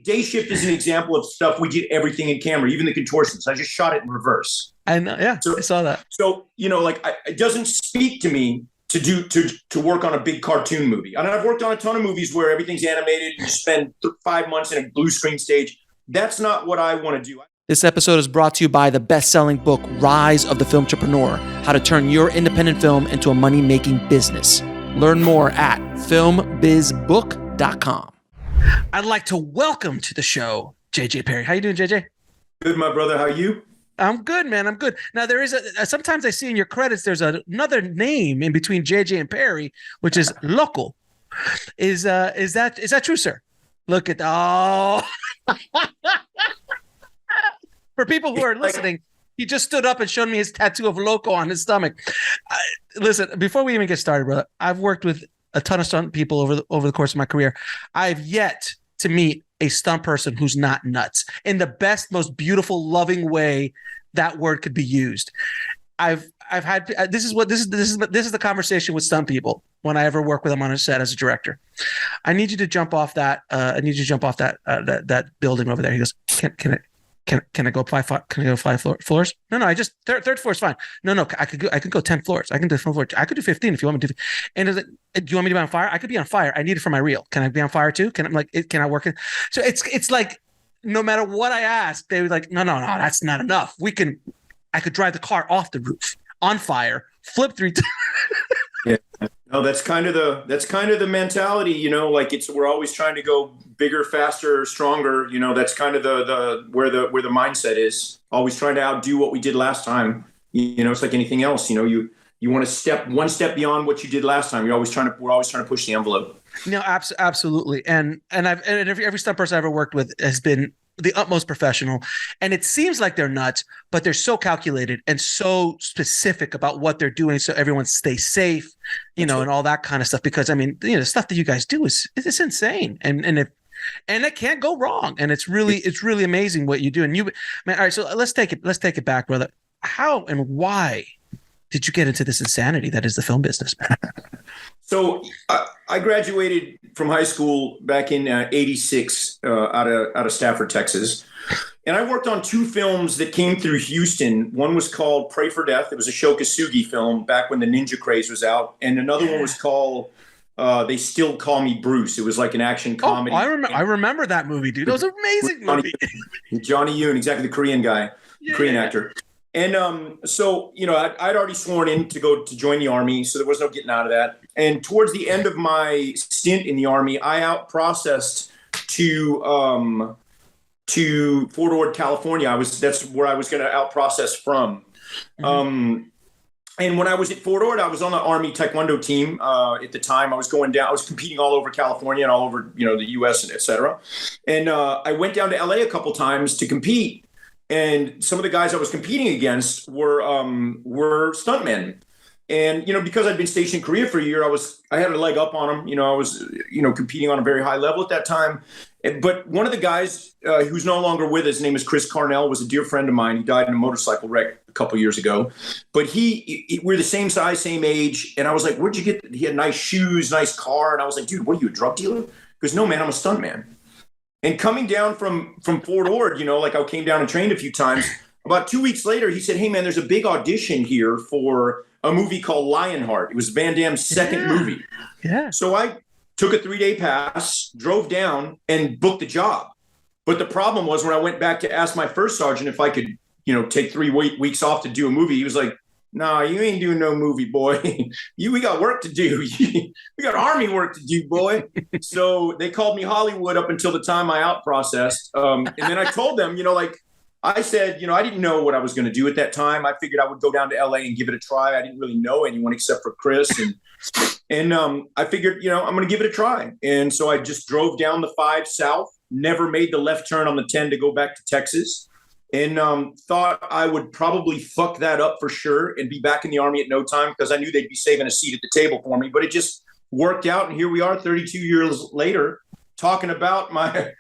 Day Shift is an example of stuff we did everything in camera, even the contortions. I just shot it in reverse. I know, yeah, I saw that. So, it doesn't speak to me to work on a big cartoon movie. And I've worked on a ton of movies where everything's animated and you spend 5 months in a blue screen stage. That's not what I want to do. This episode is brought to you by the best-selling book, Rise of the Filmtrepreneur, How to Turn Your Independent Film into a Money-Making Business. Learn more at filmbizbook.com. I'd like to welcome to the show, JJ Perry. How you doing, JJ? Good, my brother. How are you? I'm good, man. I'm good. Now, there is sometimes I see in your credits, there's another name in between JJ and Perry, which is Loco. Is that true, sir? Look at, oh. For people who are listening, he just stood up and showed me his tattoo of Loco on his stomach. Listen, before we even get started, brother, I've worked with a ton of stunt people over the course of my career. I've yet to meet a stunt person who's not nuts in the best, most beautiful, loving way that word could be used. I've had this is the conversation with stunt people when I ever work with them on a set as a director. I need you to jump off that. That building over there. He goes, Can I go 5? Can I go 5 floors? No. I just third floor is fine. No. I could go 10 floors. I can do 10 floors. I could do 15 if you want me to. And do you want me to be on fire? I could be on fire. I need it for my reel. Can I be on fire too? Can I work it? So it's like no matter what I ask, they were like, no, that's not enough. I could drive the car off the roof on fire, flip 3 times. Yeah. No, that's kind of the mentality, we're always trying to go bigger, faster, stronger. That's kind of the where the mindset is. Always trying to outdo what we did last time. It's like anything else. You want to step one step beyond what you did last time. We're always trying to push the envelope. No, absolutely. And every stunt person I ever worked with has been the utmost professional, and it seems like they're nuts, but they're so calculated and so specific about what they're doing, so everyone stays safe, and all that kind of stuff. Because the stuff that you guys do is insane, and it can't go wrong, and it's really amazing what you do. And man, all right, so let's take it back, brother. How and why did you get into this insanity that is the film business, man? So I graduated from high school back in '86 out of Stafford, Texas. And I worked on 2 films that came through Houston. One was called Pray for Death. It was a Sho Kosugi film back when the ninja craze was out. And another one was called They Still Call Me Bruce. It was like an action comedy. I remember that movie, dude. That was an amazing movie. Johnny Yoon, exactly, the Korean guy, Korean actor. And so, I'd already sworn in to join the Army, so there was no getting out of that. And towards the end of my stint in the Army, I out-processed to Fort Ord, California. That's where I was going to out-process from. Mm-hmm. And when I was at Fort Ord, I was on the Army Taekwondo team at the time. I was going down. I was competing all over California and all over, the U.S. and et cetera. And I went down to L.A. a couple times to compete. And some of the guys I was competing against were stuntmen. And, because I'd been stationed in Korea for a year, I had a leg up on them. I was, competing on a very high level at that time. But one of the guys who's no longer with us, his name is Chris Carnell, was a dear friend of mine. He died in a motorcycle wreck a couple years ago. But we're the same size, same age. And I was like, where'd you get? He had nice shoes, nice car. And I was like, dude, what are you, a drug dealer? He goes, no, man, I'm a stuntman. And coming down from Fort Ord, I came down and trained a few times. About 2 weeks later, he said, hey, man, there's a big audition here for a movie called Lionheart. It was Van Damme's second movie. Yeah. So I took a 3-day pass, drove down, and booked the job. But the problem was when I went back to ask my first sergeant if I could, take 3 weeks off to do a movie, he was like, nah, you ain't doing no movie, boy. We got work to do. We got Army work to do, boy. So they called me Hollywood up until the time I out-processed. And then I told them, I said, I didn't know what I was going to do at that time. I figured I would go down to LA and give it a try. I didn't really know anyone except for Chris. And I figured, I'm going to give it a try. And so I just drove down the 5 south, never made the left turn on the 10 to go back to Texas. And thought I would probably fuck that up for sure and be back in the Army at no time because I knew they'd be saving a seat at the table for me. But it just worked out. And here we are 32 years later talking about my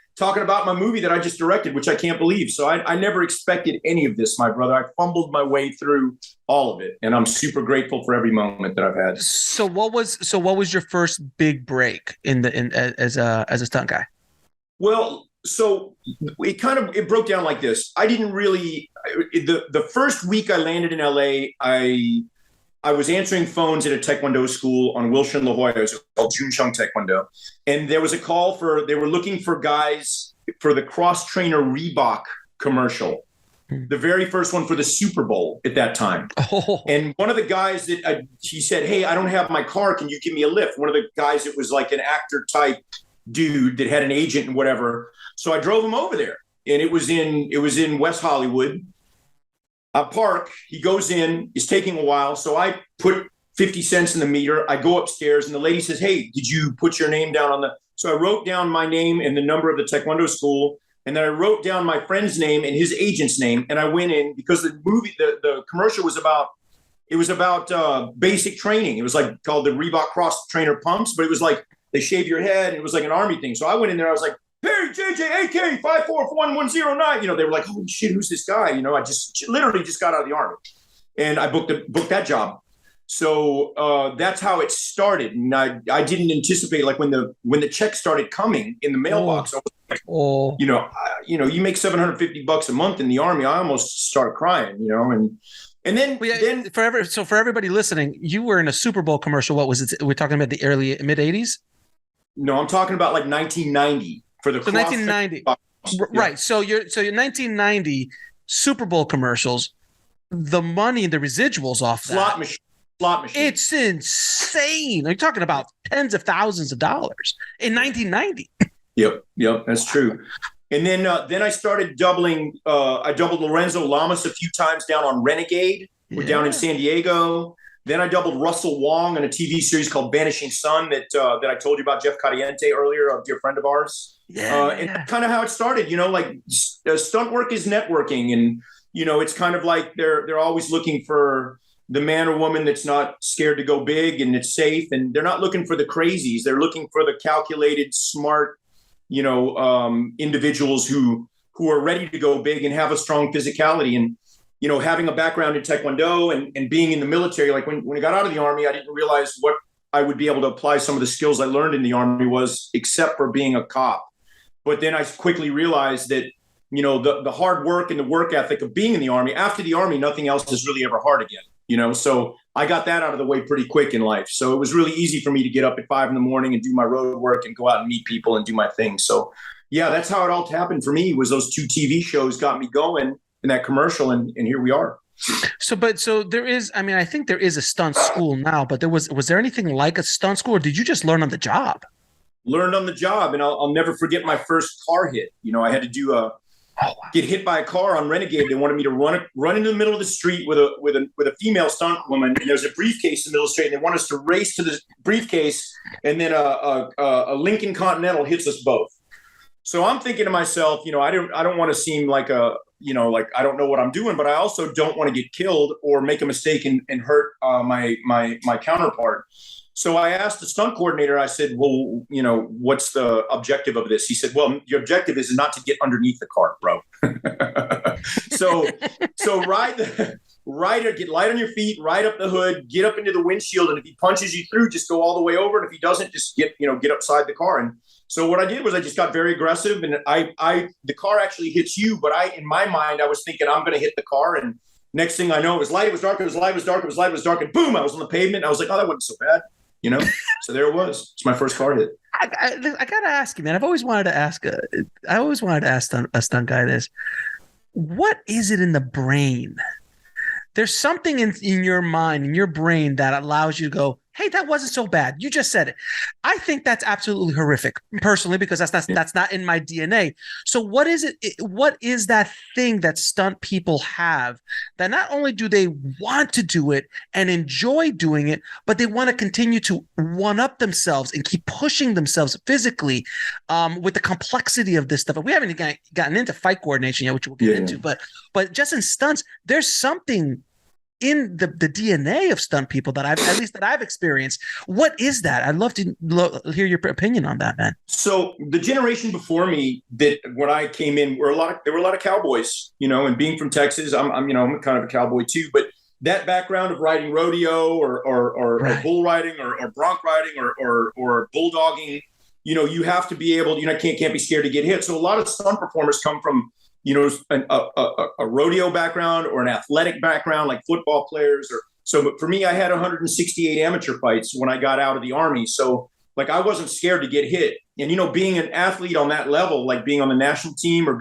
movie that I just directed, which I can't believe. So I never expected any of this, my brother. I fumbled my way through all of it. And I'm super grateful for every moment that I've had. So what was your first big break as a stunt guy? Well, So it broke down like this. I didn't really, the first week I landed in LA, I was answering phones at a Taekwondo school on Wilshire and La Jolla. It was called Junsheng Taekwondo. And there was a call they were looking for guys for the cross trainer Reebok commercial. The very first one for the Super Bowl at that time. Oh. And one of the guys he said, hey, I don't have my car. Can you give me a lift? One of the guys, it was like an actor type dude that had an agent and whatever. So I drove him over there, and it was in West Hollywood. I park, he goes in, it's taking a while. So I put 50 cents in the meter. I go upstairs, and the lady says, hey, did you put your name down so I wrote down my name and the number of the Taekwondo school. And then I wrote down my friend's name and his agent's name. And I went in because the commercial was about basic training. It was like called the Reebok Cross Trainer Pumps, but it was like they shave your head, and it was like an army thing. So I went in there, I was like, Perry JJ AK 5441109. They were like, holy shit, who's this guy? I literally just got out of the army, and I booked that job. So that's how it started. And I didn't anticipate, like when the check started coming in the mailbox, I was like, you make $750 a month in the army. I almost started crying, and then for everybody listening, you were in a Super Bowl commercial. What was it? We're talking about the early mid 80s. No, I'm talking about like 1990 for the 1990. Right. So your 1990 Super Bowl commercials, the money and the residuals off slot machine. It's insane. You're talking about tens of thousands of dollars in 1990. Yep, that's true. And then I started doubling. I doubled Lorenzo Lamas a few times down on Renegade. We're down in San Diego. Then I doubled Russell Wong in a TV series called Vanishing Sun that I told you about, Jeff Cadiente earlier, a dear friend of ours. And kind of how it started. Stunt work is networking, and it's kind of like they're always looking for the man or woman that's not scared to go big and it's safe, and they're not looking for the crazies. They're looking for the calculated, smart, individuals who are ready to go big and have a strong physicality. And having a background in Taekwondo and being in the military, like when I got out of the army, I didn't realize what I would be able to apply some of the skills I learned in the army was, except for being a cop. But then I quickly realized that the hard work and the work ethic of being in the army. After the army, nothing else is really ever hard again. So I got that out of the way pretty quick in life. So it was really easy for me to get up at 5 a.m. and do my road work and go out and meet people and do my thing. So yeah, that's how it all happened for me, was those 2 TV shows got me going in that commercial. And here we are. So there is, I think there is a stunt school now, but was there anything like a stunt school, or did you just learn on the job? Learned on the job. And I'll never forget my first car hit. I had to do get hit by a car on Renegade. They wanted me to run into the middle of the street with a female stunt woman, and there's a briefcase in the middle of the street, and they want us to race to the briefcase, and then a Lincoln Continental hits us both. So I'm thinking to myself, I don't want to seem like like I don't know what I'm doing, but I also don't want to get killed or make a mistake and hurt my counterpart. So I asked the stunt coordinator, I said, well, what's the objective of this? He said, well, your objective is not to get underneath the car, bro. So get light on your feet, ride up the hood, get up into the windshield. And if he punches you through, just go all the way over. And if he doesn't, just get upside the car. And so what I did was I just got very aggressive, and the car actually hits you. But in my mind, I was thinking I'm going to hit the car. And next thing I know, it was light. It was dark. It was light. It was dark. It was light. It was dark. And boom, I was on the pavement. I was like, oh, that wasn't so bad. So there it was. It's my first car hit. I gotta ask you, man. I've always wanted to ask a stunt guy this. What is it in the brain? There's something in your mind, in your brain, that allows you to go, hey, that wasn't so bad. You just said it. I think that's absolutely horrific, personally, because that's not in my DNA. So what is it? What is that thing that stunt people have that not only do they want to do it and enjoy doing it, but they want to continue to one up themselves and keep pushing themselves physically with the complexity of this stuff. And we haven't gotten into fight coordination yet, which we'll get into, but just in stunts, there's something in the DNA of stunt people that I've experienced. What is that? I'd love to hear your opinion on that, man. So the generation before me, that when I came in, there were a lot of cowboys, and being from Texas, I'm kind of a cowboy too, but that background of riding rodeo or bull riding or bronc riding or bulldogging, you have to be able, can't be scared to get hit. So a lot of stunt performers come from, a rodeo background or an athletic background, like football players. But for me, I had 168 amateur fights when I got out of the Army. So like, I wasn't scared to get hit. And, being an athlete on that level, like being on the national team or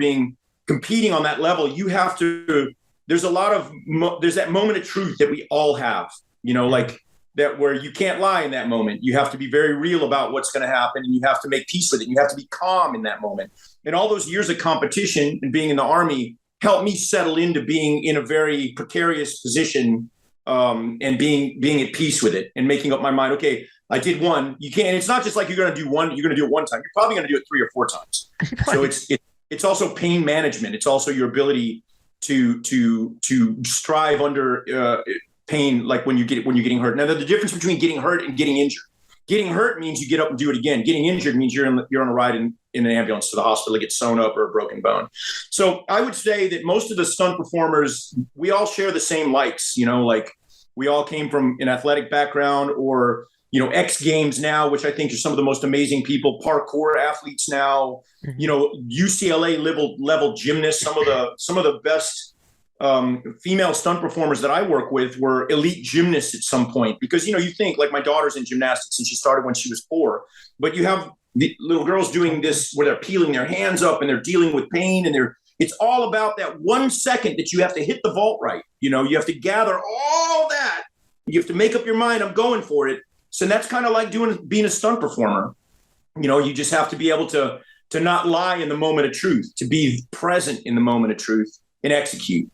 competing on that level, you have to, there's that moment of truth that we all have, like that, where you can't lie in that moment. You have to be very real about what's going to happen, and you have to make peace with it. You have to be calm in that moment. And all those years of competition and being in the Army helped me settle into being in a very precarious position, and being at peace with it and making up my mind. Okay, I did one. You can't. It's not just like you're going to do one. You're going to do it one time. You're probably going to do it 3 or 4 times. Right. So it's also pain management. It's also your ability to strive under pain, like when you're getting hurt. Now, the difference between getting hurt and getting injured. Getting hurt means you get up and do it again. Getting injured means you're on a ride in an ambulance to the hospital to get sewn up or a broken bone. So I would say that most of the stunt performers, we all share the same likes. Like we all came from an athletic background, or X Games now, which I think are some of the most amazing people, parkour athletes now, UCLA level gymnasts, some of the best female stunt performers that I work with were elite gymnasts at some point, because, you think like my daughter's in gymnastics and she started when she was 4, but you have the little girls doing this where they're peeling their hands up and they're dealing with pain, and it's all about that 1 second that you have to hit the vault right. You have to gather all that. You have to make up your mind, I'm going for it. So that's kind of like being a stunt performer. You just have to be able to not lie in the moment of truth, to be present in the moment of truth and execute,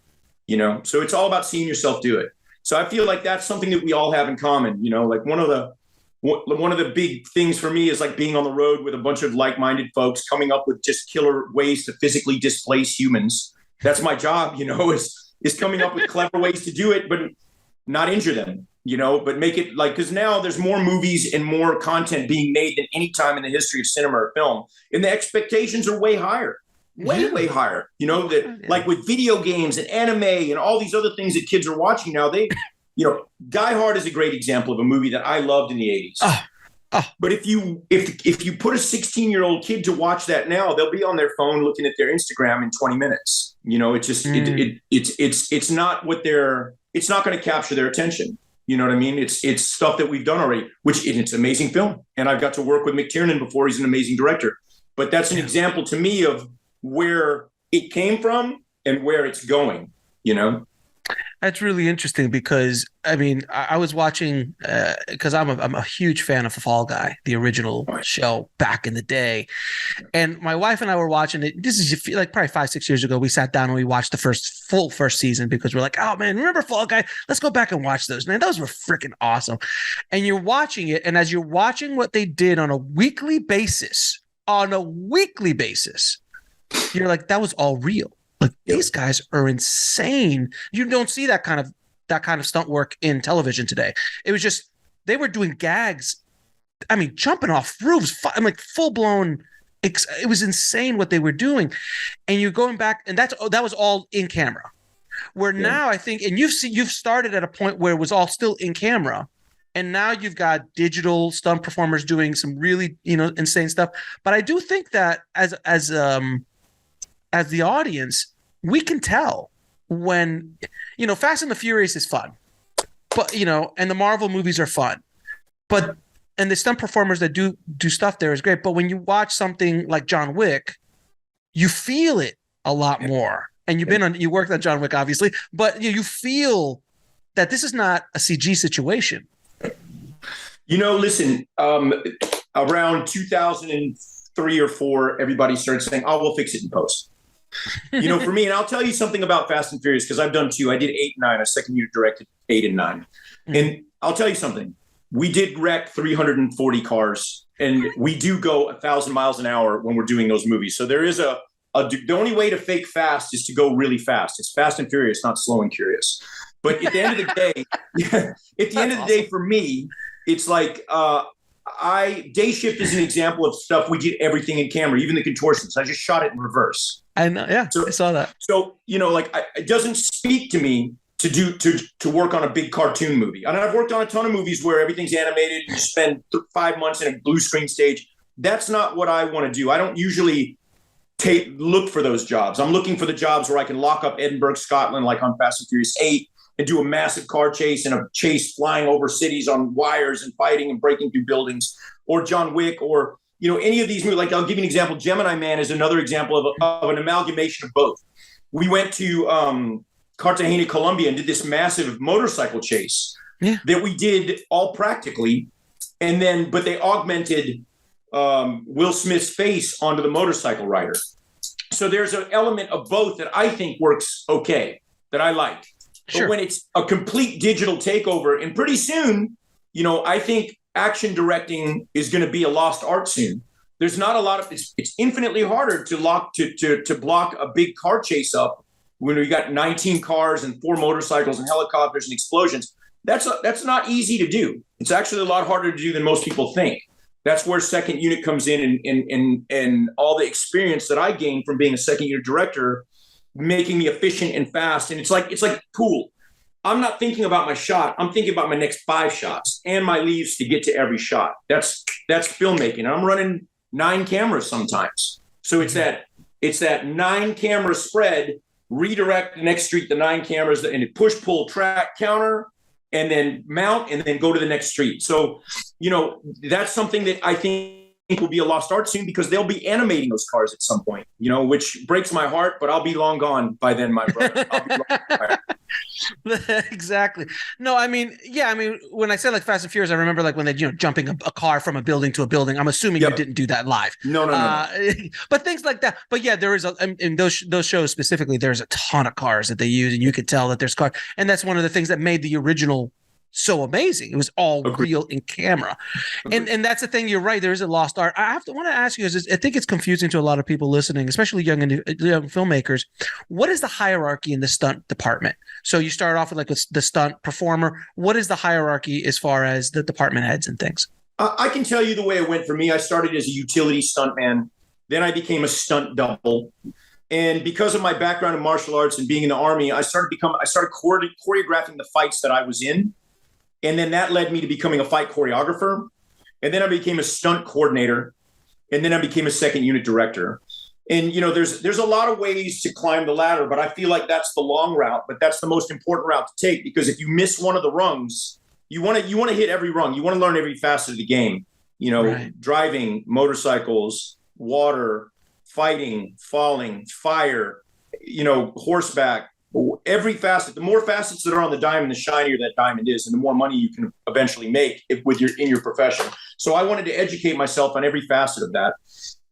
So it's all about seeing yourself do it. So I feel like that's something that we all have in common. Like one of the big things for me is like being on the road with a bunch of like-minded folks, coming up with just killer ways to physically displace humans. That's my job, is coming up with clever ways to do it, but not injure them. But make it like, because now there's more movies and more content being made than any time in the history of cinema or film. And the expectations are way higher, way higher, like with video games and anime and all these other things that kids are watching now. Die Hard is a great example of a movie that I loved in the 80s. But if you put a 16-year-old kid to watch that now, they'll be on their phone looking at their Instagram in 20 minutes. It's just, it's not it's not going to capture their attention. You know what I mean? It's stuff that we've done already, it's an amazing film. And I've got to work with McTiernan before. He's an amazing director. But that's an example to me of where it came from and where it's going, That's really interesting because, I was watching, because I'm a huge fan of Fall Guy, the original show back in the day. And my wife and I were watching it. This is like probably 5-6 years ago. We sat down and we watched the first season because we're like, oh man, remember Fall Guy? Let's go back and watch those. Man, those were freaking awesome. And you're watching it. And as you're watching what they did on a weekly basis, you're like, that was all real. Like these guys are insane. You don't see that kind of stunt work in television today. It was just, they were doing gags. Jumping off roofs, like full blown. It was insane what they were doing. And you're going back, and that was all in camera. Where now I think, and you've started at a point where it was all still in camera. And now you've got digital stunt performers doing some really, insane stuff. But I do think that as the audience, we can tell when, Fast and the Furious is fun, but, and the Marvel movies are fun, and the stunt performers that do stuff there is great. But when you watch something like John Wick, you feel it a lot more. And you worked on John Wick, obviously, but you feel that this is not a CG situation. Listen, around 2003 or 4, everybody started saying, oh, we'll fix it in post. For me, and I'll tell you something about Fast and Furious, because I've done 2. I did 8 and 9. A second year directed 8 and 9. And I'll tell you something. We did wreck 340 cars, and we do go 1,000 miles an hour when we're doing those movies. So there is the only way to fake fast is to go really fast. It's Fast and Furious, not Slow and Curious. But at the end of the day, for me, it's like, Day Shift is an example of stuff we did everything in camera, even the contortions. I just shot it in reverse. I know, yeah. So, I saw that. So it doesn't speak to me to work on a big cartoon movie. And I've worked on a ton of movies where everything's animated and you spend 5 months in a blue screen stage. that's not what I want to do. I don't usually look for those jobs. I'm looking for the jobs where I can lock up Edinburgh, Scotland, like on Fast and Furious 8, and do a massive car chase and a chase flying over cities on wires and fighting and breaking through buildings, or John Wick, or any of these movies. Like, I'll give you an example. Gemini Man is another example of an amalgamation of both. We went to Cartagena, Colombia, and did this massive motorcycle chase that we did all practically, but they augmented Will Smith's face onto the motorcycle rider. So there's an element of both that I think works okay, that I like. Sure. But when it's a complete digital takeover, and pretty soon, I think action directing is going to be a lost art soon. There's not a lot of it's infinitely harder to block a big car chase up when we got 19 cars and 4 motorcycles and helicopters and explosions. That's not easy to do. It's actually a lot harder to do than most people think. That's where second unit comes in, and all the experience that I gained from being a second unit director, making me efficient and fast. And it's like pool. I'm not thinking about my shot. I'm thinking about my next 5 shots and my leaves to get to every shot. That's filmmaking. And I'm running 9 cameras sometimes. So it's that 9 camera spread, redirect the next street, the 9 cameras, and push, pull, track, counter, and then mount, and then go to the next street. So, that's something that I think will be a lost art soon, because they'll be animating those cars at some point, which breaks my heart, but I'll be long gone by then, my brother. I'll be long gone. Exactly. No, when I said like Fast and Furious, I remember like when they, jumping a car from a building to a building. I'm assuming you didn't do that live. No. But things like that. But yeah, there is in those shows specifically, there's a ton of cars that they use, and you could tell that there's cars. And that's one of the things that made the original so amazing. It was all real in camera. And that's the thing. You're right. There is a lost art. I want to ask you, I think it's confusing to a lot of people listening, especially young filmmakers. What is the hierarchy in the stunt department? So you start off with the stunt performer. What is the hierarchy as far as the department heads and things? I can tell you the way it went for me. I started as a utility stuntman. Then I became a stunt double. And because of my background in martial arts and being in the Army, I started choreographing the fights that I was in. And then that led me to becoming a fight choreographer. And then I became a stunt coordinator. And then I became a second unit director. And, there's a lot of ways to climb the ladder, but I feel like that's the long route, but that's the most important route to take, because if you miss one of the rungs, you want to hit every rung. You want to learn every facet of the game, right. Driving, motorcycles, water, fighting, falling, fire, horseback. Every facet, the more facets that are on the diamond, the shinier that diamond is, and the more money you can eventually make in your profession. So I wanted to educate myself on every facet of that.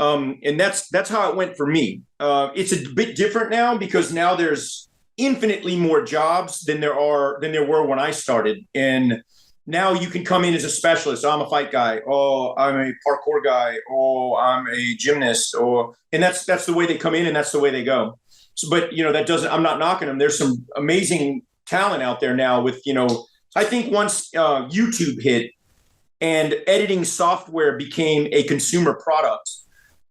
And that's how it went for me. It's a bit different now, because now there's infinitely more jobs than there were when I started. And now you can come in as a specialist. I'm a fight guy. Oh, I'm a parkour guy. Oh, I'm a gymnast. And that's the way they come in, and that's the way they go. So, but I'm not knocking them. There's some amazing talent out there now with, I think once YouTube hit and editing software became a consumer product,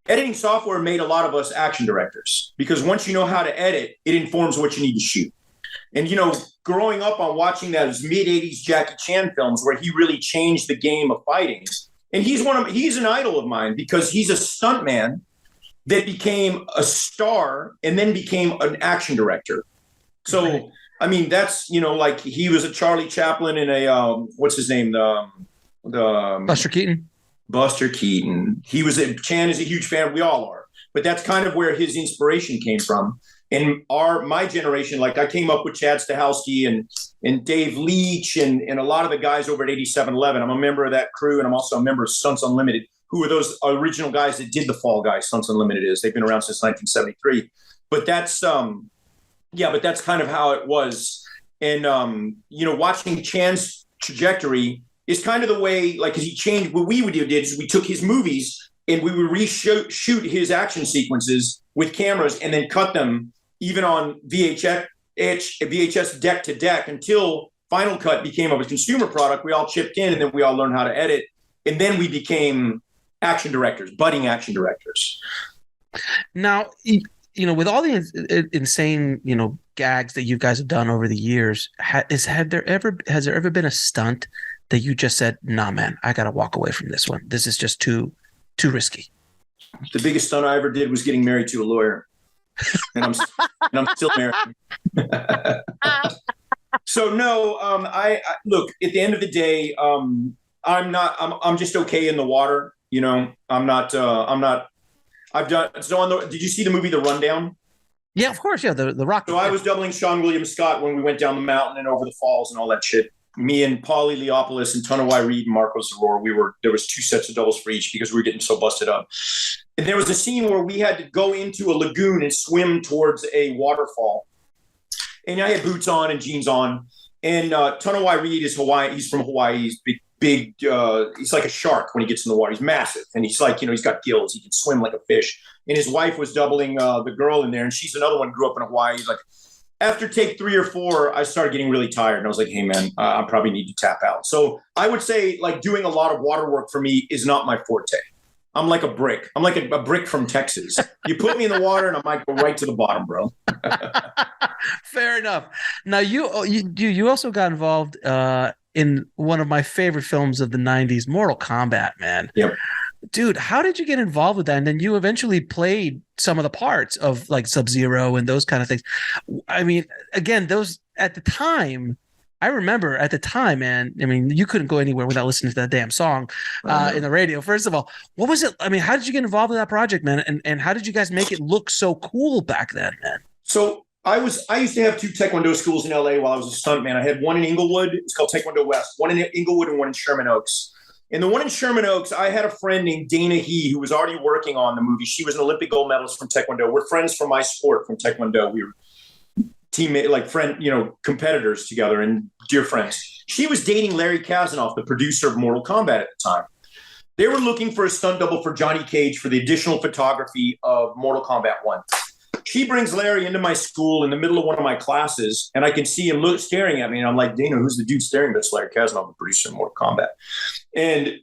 editing software made a lot of us action directors, because once you know how to edit, it informs what you need to shoot. And, growing up on watching those mid-'80s Jackie Chan films where he really changed the game of fighting. And he's an idol of mine, because he's a stuntman that became a star and then became an action director. So, right. That's, like he was a Charlie Chaplin in a, what's his name? Buster Keaton. Buster Keaton. Chan is a huge fan. We all are. But that's kind of where his inspiration came from. And my generation, like I came up with Chad Stahelski and Dave Leach and a lot of the guys over at 8711. I'm a member of that crew, and I'm also a member of Stunts Unlimited, who are those original guys that did the Fall Guys. Stunts Unlimited is. They've been around since 1973. But that's that's kind of how it was. And watching Chan's trajectory is kind of the way, like, because he changed. What we did is we took his movies and we would shoot his action sequences with cameras and then cut them even on VHS deck to deck until Final Cut became a consumer product. We all chipped in, and then we all learned how to edit. And then we became action directors, budding action directors. Now, with all the insane, gags that you guys have done over the years, has there ever been a stunt that you just said, nah, man, I got to walk away from this one. This is just too too risky? The biggest stunt I ever did was getting married to a lawyer, and I'm still married. So no, I look, at the end of the day, I'm just okay in the water. You know, I'm not. I've done so did you see the movie The Rundown? Yeah, of course. Yeah, the Rock. So I was doubling Sean William Scott when we went down the mountain and over the falls and all that shit. Me and Paulie Leopoulos and Tonawai Reed and Marcos Zaror, there was 2 sets of doubles for each because we were getting so busted up. And there was a scene where we had to go into a lagoon and swim towards a waterfall. And I had boots on and jeans on. And Tonawai Reed is Hawaii. He's from Hawaii. He's big. He's like a shark when he gets in the water. He's massive. And he's like, he's got gills. He can swim like a fish. And his wife was doubling the girl in there. And she's another one, grew up in Hawaii. He's like, after take 3 or 4, I started getting really tired. And I was like, hey, man, I probably need to tap out. So I would say like doing a lot of water work for me is not my forte. I'm like a brick. I'm like a brick from Texas. You put me in the water and I might go right to the bottom, bro. Fair enough. Now you also got involved in one of my favorite films of the 90s, Mortal Kombat, man. Yep. Dude, how did you get involved with that? And then you eventually played some of the parts of like Sub-Zero and those kind of things. I mean, again, those at the time, I remember at the time, man, I mean, you couldn't go anywhere without listening to that damn song in the radio. First of all, what was it? I mean, how did you get involved with that project, man? And how did you guys make it look so cool back then, man? So I used to have 2 Taekwondo schools in LA while I was a stuntman. I had one in Inglewood. It's called Taekwondo West. One in Inglewood and one in Sherman Oaks. And the one in Sherman Oaks, I had a friend named Dana He who was already working on the movie. She was an Olympic gold medalist from Taekwondo. We're friends from my sport from Taekwondo. We were teammate, like friend, competitors together and dear friends. She was dating Larry Kazanoff, the producer of Mortal Kombat at the time. They were looking for a stunt double for Johnny Cage for the additional photography of Mortal Kombat 1. She brings Larry into my school in the middle of one of my classes, and I can see him staring at me. And I'm like, Dana, who's the dude staring at us? Larry Kazanoff, the producer of Mortal Kombat. And,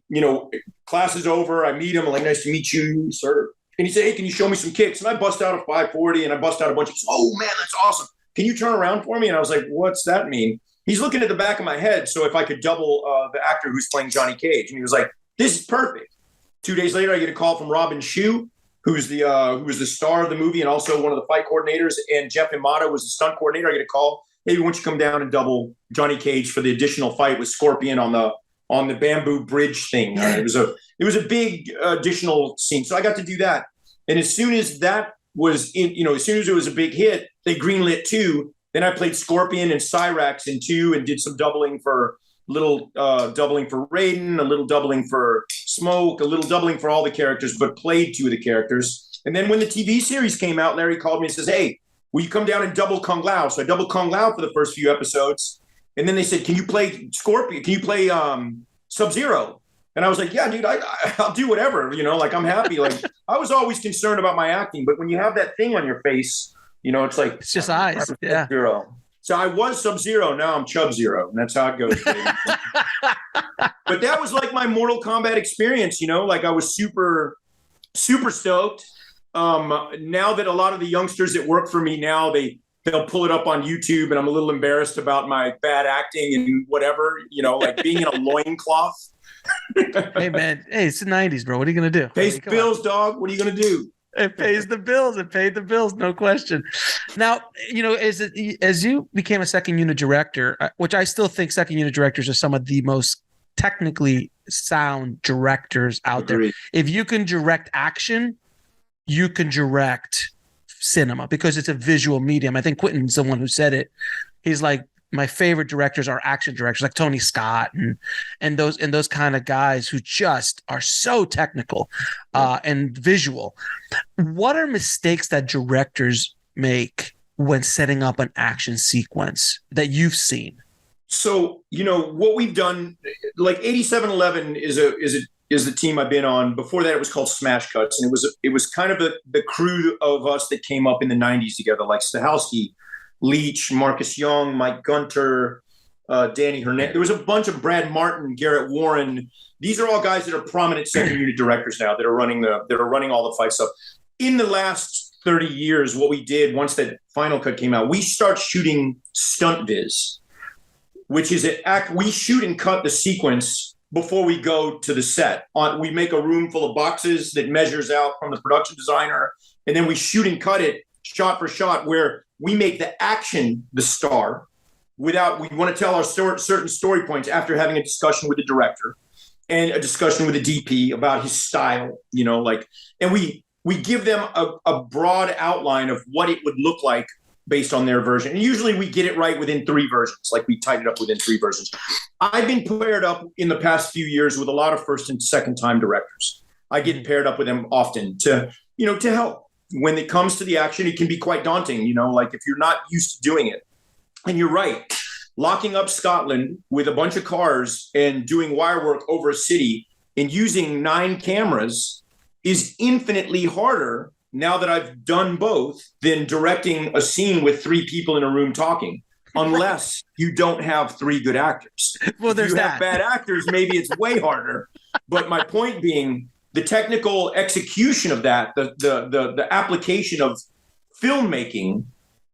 class is over. I meet him. I'm like, nice to meet you, sir. And he said, hey, can you show me some kicks? And I bust out a 540 and I bust out a bunch of, oh, man, that's awesome. Can you turn around for me? And I was like, what's that mean? He's looking at the back of my head. So if I could double the actor who's playing Johnny Cage. And he was like, this is perfect. 2 days later, I get a call from Robin Shue, who was the star of the movie and also one of the fight coordinators. And Jeff Imada was the stunt coordinator. I get a call, hey, why don't you come down and double Johnny Cage for the additional fight with Scorpion on the bamboo bridge thing. It was a big additional scene. So I got to do that. And as soon as that was as soon as it was a big hit, they greenlit 2. Then I played Scorpion and Cyrax in 2 and did some doubling for doubling for Raiden, a little doubling for Smoke, a little doubling for all the characters, but played 2 of the characters. And then when the TV series came out, Larry called me and says, hey, will you come down and double Kung Lao? So I doubled Kung Lao for the first few episodes. And then they said, can you play Scorpion? Can you play Sub-Zero? And I was like, yeah, dude, I'll do whatever. I'm happy. Like I was always concerned about my acting, but when you have that thing on your face, it's like it's just eyes. Yeah. Sub-Zero. So I was Sub-Zero. Now I'm Chub-Zero. And that's how it goes. But that was like my Mortal Kombat experience, like I was super, super stoked. Now that a lot of the youngsters that work for me now, they'll pull it up on YouTube and I'm a little embarrassed about my bad acting and whatever, like being in a loincloth. Hey, man. Hey, it's the 90s, bro. What are you going to do? Pays bills, dog. What are you going to do? It pays the bills. It paid the bills. No question. Now, as you became a second unit director, which I still think second unit directors are some of the most technically sound directors out there. If you can direct action, you can direct cinema because it's a visual medium. I think Quentin's the one who said it. He's like, my favorite directors are action directors like Tony Scott and those kind of guys who just are so technical and visual. What are mistakes that directors make when setting up an action sequence that you've seen? So, what we've done, like 8711 is the team I've been on. Before that, it was called Smash Cuts. And it was kind of the crew of us that came up in the 90s together, like Stahelski, Leach, Marcus Young, Mike Gunter, Danny Hernandez. There was a bunch of Brad Martin, Garrett Warren. These are all guys that are prominent second unit directors now that are running all the fight stuff. In the last 30 years, what we did once that Final Cut came out, we start shooting stunt viz, which is we shoot and cut the sequence before we go to the set. We make a room full of boxes that measures out from the production designer, and then we shoot and cut it shot for shot, where we make the action the star. We want to tell our certain story points after having a discussion with the director and a discussion with the DP about his style, and we give them a broad outline of what it would look like based on their version. And usually we get it right within 3 versions, like we tied it up within 3 versions. I've been paired up in the past few years with a lot of first and second time directors. I get paired up with them often to help. When it comes to the action, it can be quite daunting, if you're not used to doing it. And you're right. Locking up Scotland with a bunch of cars and doing wire work over a city and using 9 cameras is infinitely harder now that I've done both than directing a scene with 3 people in a room talking, unless you don't have 3 good actors. Well, there's if you have bad actors, maybe it's way harder. But my point being, the technical execution of that, the application of filmmaking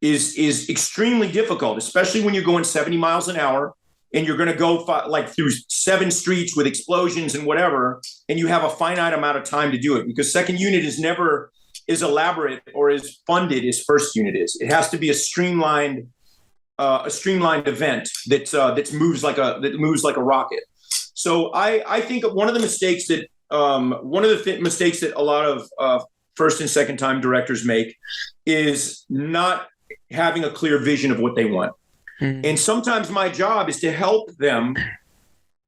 is extremely difficult, especially when you're going 70 miles an hour and you're going to go through 7 streets with explosions and whatever, and you have a finite amount of time to do it, because second unit is never as elaborate or as funded as first unit is. It has to be a streamlined event that moves like a rocket. So I think one of the mistakes that a lot of first and second time directors make is not having a clear vision of what they want. Mm-hmm. And sometimes my job is to help them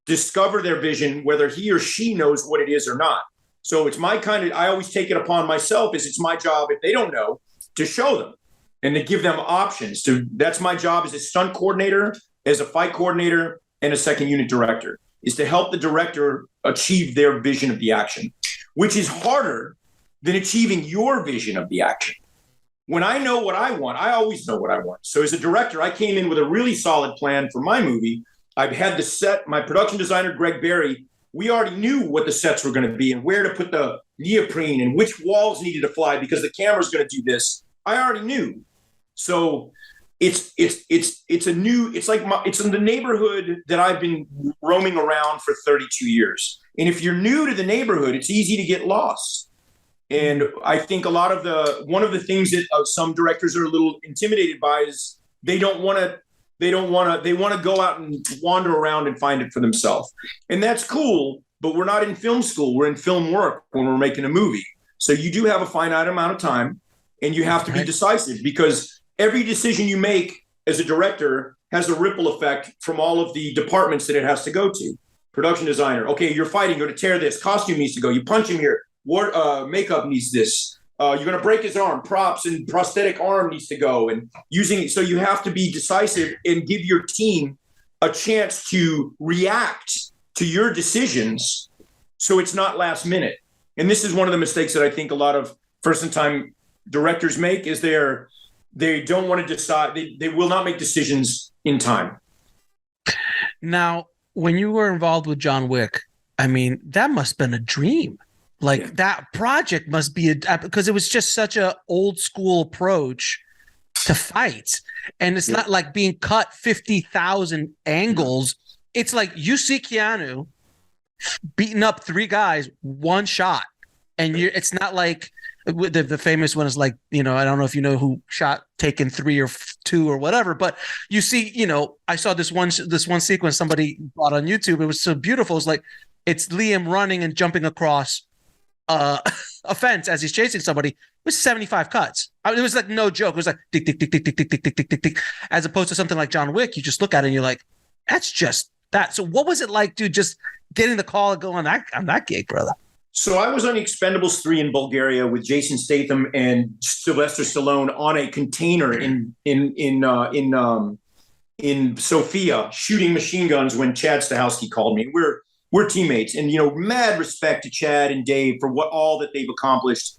discover their vision, whether he or she knows what it is or not. So it's I always take it upon myself, it's my job, if they don't know, to show them and to give them options. That's my job as a stunt coordinator, as a fight coordinator, and a second unit director, is to help the director achieve their vision of the action, which is harder than achieving your vision of the action. When I know what I want, I always know what I want. So as a director, I came in with a really solid plan for my movie. I've had the set, my production designer, Greg Berry, we already knew what the sets were going to be and where to put the neoprene and which walls needed to fly because the camera's going to do this. I already knew. So it's in the neighborhood that I've been roaming around for 32 years. And if you're new to the neighborhood, it's easy to get lost. And I think one of the things that some directors are a little intimidated by is they want to go out and wander around and find it for themselves. And that's cool, but we're not in film school. We're in film work when we're making a movie. So you do have a finite amount of time, and you have to be decisive, because every decision you make as a director has a ripple effect from all of the departments that it has to go to. Production designer, okay, you're fighting, go to tear this. Costume needs to go. You punch him here. Makeup needs this. You're going to break his arm. Props and prosthetic arm needs to go. And so you have to be decisive and give your team a chance to react to your decisions, so it's not last minute. And this is one of the mistakes that I think a lot of first and time directors make, is they don't want to decide. They will not make decisions in time. Now, when you were involved with John Wick, I mean, that must have been a dream. That project must be because it was just such a old school approach to fights. And it's not like being cut 50,000 angles. It's like you see Keanu beating up 3 guys, 1 shot. And it's not like the famous one is like, I don't know if you know who shot Taken 3 or 2 or whatever, but you see, I saw this one sequence somebody brought on YouTube. It was so beautiful. It's like, it's Liam running and jumping across a fence as he's chasing somebody. It was 75 cuts. It was like no joke. It was like tick, tick, tick, tick, tick, tick, tick, tick, tick, tick, tick. As opposed to something like John Wick, you just look at it and you're like, that's just that. So what was it like, dude, just getting the call and going on that gig, brother? So I was on Expendables 3 in Bulgaria with Jason Statham and Sylvester Stallone on a container in Sofia, shooting machine guns when Chad Stahelski called me. We're teammates, and mad respect to Chad and Dave for all that they've accomplished.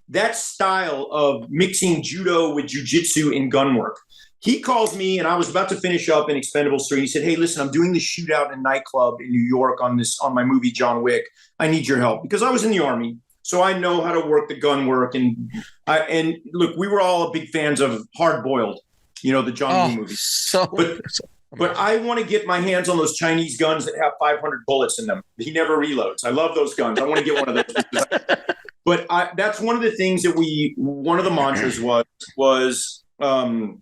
That style of mixing judo with jujitsu in gun work. He calls me, and I was about to finish up in Expendables 3. He said, "Hey, listen, I'm doing this shootout in a nightclub in New York on my movie John Wick. I need your help," because I was in the Army, so I know how to work the gun work. And look, we were all big fans of Hard Boiled, the John Woo movie. But I want to get my hands on those Chinese guns that have 500 bullets in them. He never reloads. I love those guns. I want to get one of those. But that's one of the things that one of the mantras was that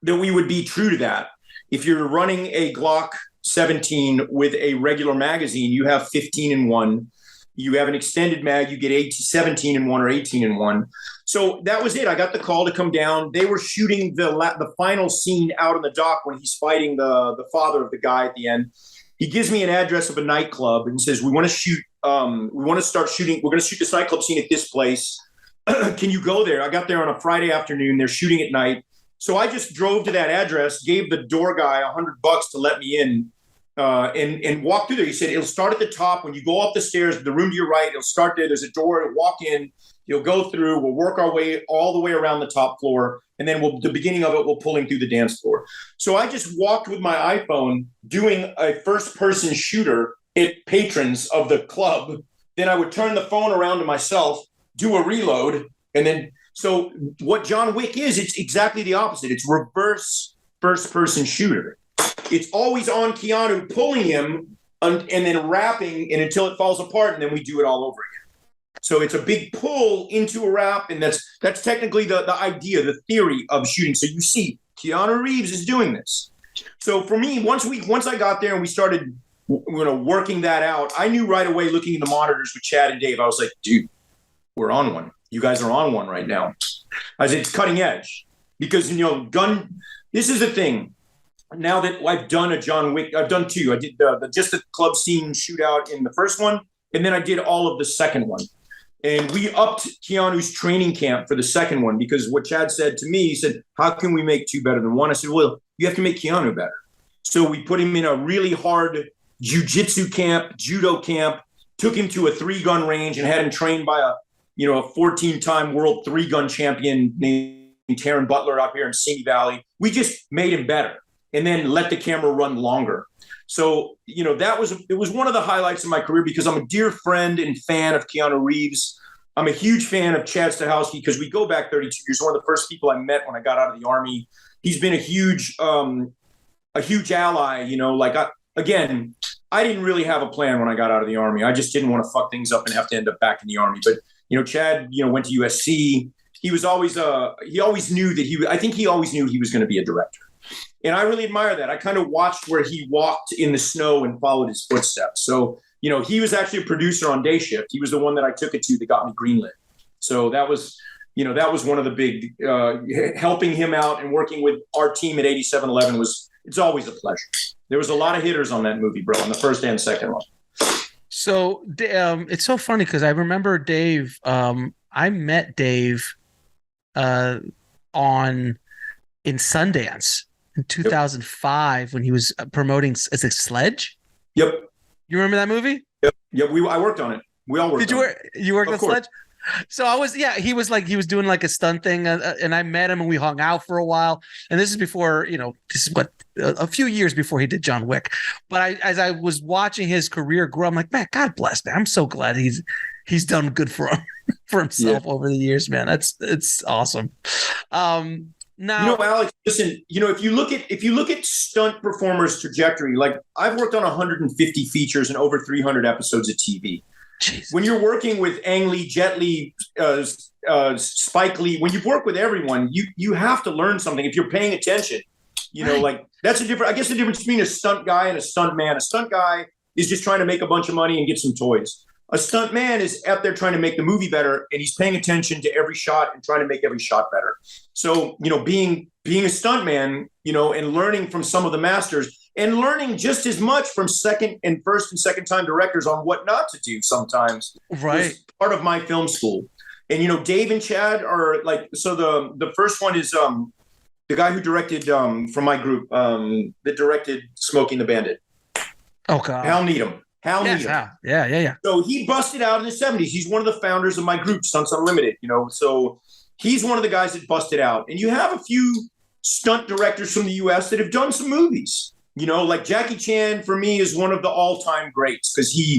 we would be true to that. If you're running a Glock 17 with a regular magazine, you have 15 in one. You have an extended mag, you get 17 in one or 18 in one. So that was it. I got the call to come down. They were shooting the final scene out on the dock when he's fighting the father of the guy at the end. He gives me an address of a nightclub and says, we want to shoot. We want to start shooting. We're going to shoot this nightclub scene at this place. Can you go there? I got there on a Friday afternoon. They're shooting at night. So I just drove to that address, gave the door guy $100 to let me in. And walk through there. He said, it'll start at the top. When you go up the stairs, the room to your right, it'll start there. There's a door. It'll walk in. You'll go through. We'll work our way all the way around the top floor. And then the beginning of it, we'll pull him through the dance floor. So I just walked with my iPhone doing a first-person shooter at patrons of the club. Then I would turn the phone around to myself, do a reload. And then, so what John Wick is, it's exactly the opposite. It's reverse first-person shooter. It's always on Keanu pulling him and then wrapping and until it falls apart, and then we do it all over again. So it's a big pull into a wrap, and that's technically the idea, the theory of shooting. So you see, Keanu Reeves is doing this. So for me, once I got there and we started working that out, I knew right away, looking in the monitors with Chad and Dave, I was like, dude, we're on one. You guys are on one right now. I said, it's cutting edge because, this is the thing. Now that I've done a John Wick, I've done two. I did just the club scene shootout in the first one, and then I did all of the second one. And we upped Keanu's training camp for the second one because what Chad said to me, he said, how can we make two better than one? I said, well, you have to make Keanu better. So we put him in a really hard jiu-jitsu camp, judo camp, took him to a 3-gun range and had him trained by a 14-time world 3-gun champion named Gerard Butler up here in Simi Valley. We just made him better. And then let the camera run longer. So, it was one of the highlights of my career because I'm a dear friend and fan of Keanu Reeves. I'm a huge fan of Chad Stahelski because we go back 32 years. One of the first people I met when I got out of the Army. He's been a huge ally, I didn't really have a plan when I got out of the Army. I just didn't want to fuck things up and have to end up back in the Army. But, Chad, went to USC. He was always, he always knew that he always knew he was going to be a director. And I really admire that. I kind of watched where he walked in the snow and followed his footsteps. So, he was actually a producer on Day Shift. He was the one that I took it to that got me greenlit. So that was one of the big, helping him out and working with our team at 8711 it's always a pleasure. There was a lot of hitters on that movie, bro, on the first and second one. So it's so funny because I remember Dave, I met Dave in Sundance in 2005 when he was promoting as a Sledge. Yep. You remember that movie? Yep. Yeah, I worked on it. We all worked. Did you work? You worked on Sledge? So he was doing like a stunt thing, and I met him and we hung out for a while. And this is before, this is a few years before he did John Wick. But as I was watching his career grow, I'm like, man, God bless, man. I'm so glad he's done good for himself over the years, man. It's awesome. Now, Alex, listen, if you look at stunt performers' trajectory, like I've worked on 150 features and over 300 episodes of TV. Jeez. When you're working with Ang Lee, Jet Li, Spike Lee, when you work with everyone, you have to learn something if you're paying attention. That's I guess the difference between a stunt guy and a stunt man. A stunt guy is just trying to make a bunch of money and get some toys. A stunt man is out there trying to make the movie better, and he's paying attention to every shot and trying to make every shot better. So, being a stunt man, and learning from some of the masters and learning just as much from first and second time directors on what not to do sometimes. Right. Was part of my film school. And, Dave and Chad are so the first one is the guy who directed from my group that directed Smoking the Bandit. Oh, God. Hal Needham. Yeah. So he busted out in the 70s. He's one of the founders of my group, Stunts Unlimited, So he's one of the guys that busted out. And you have a few stunt directors from the U.S. that have done some movies. Like Jackie Chan, for me, is one of the all-time greats because he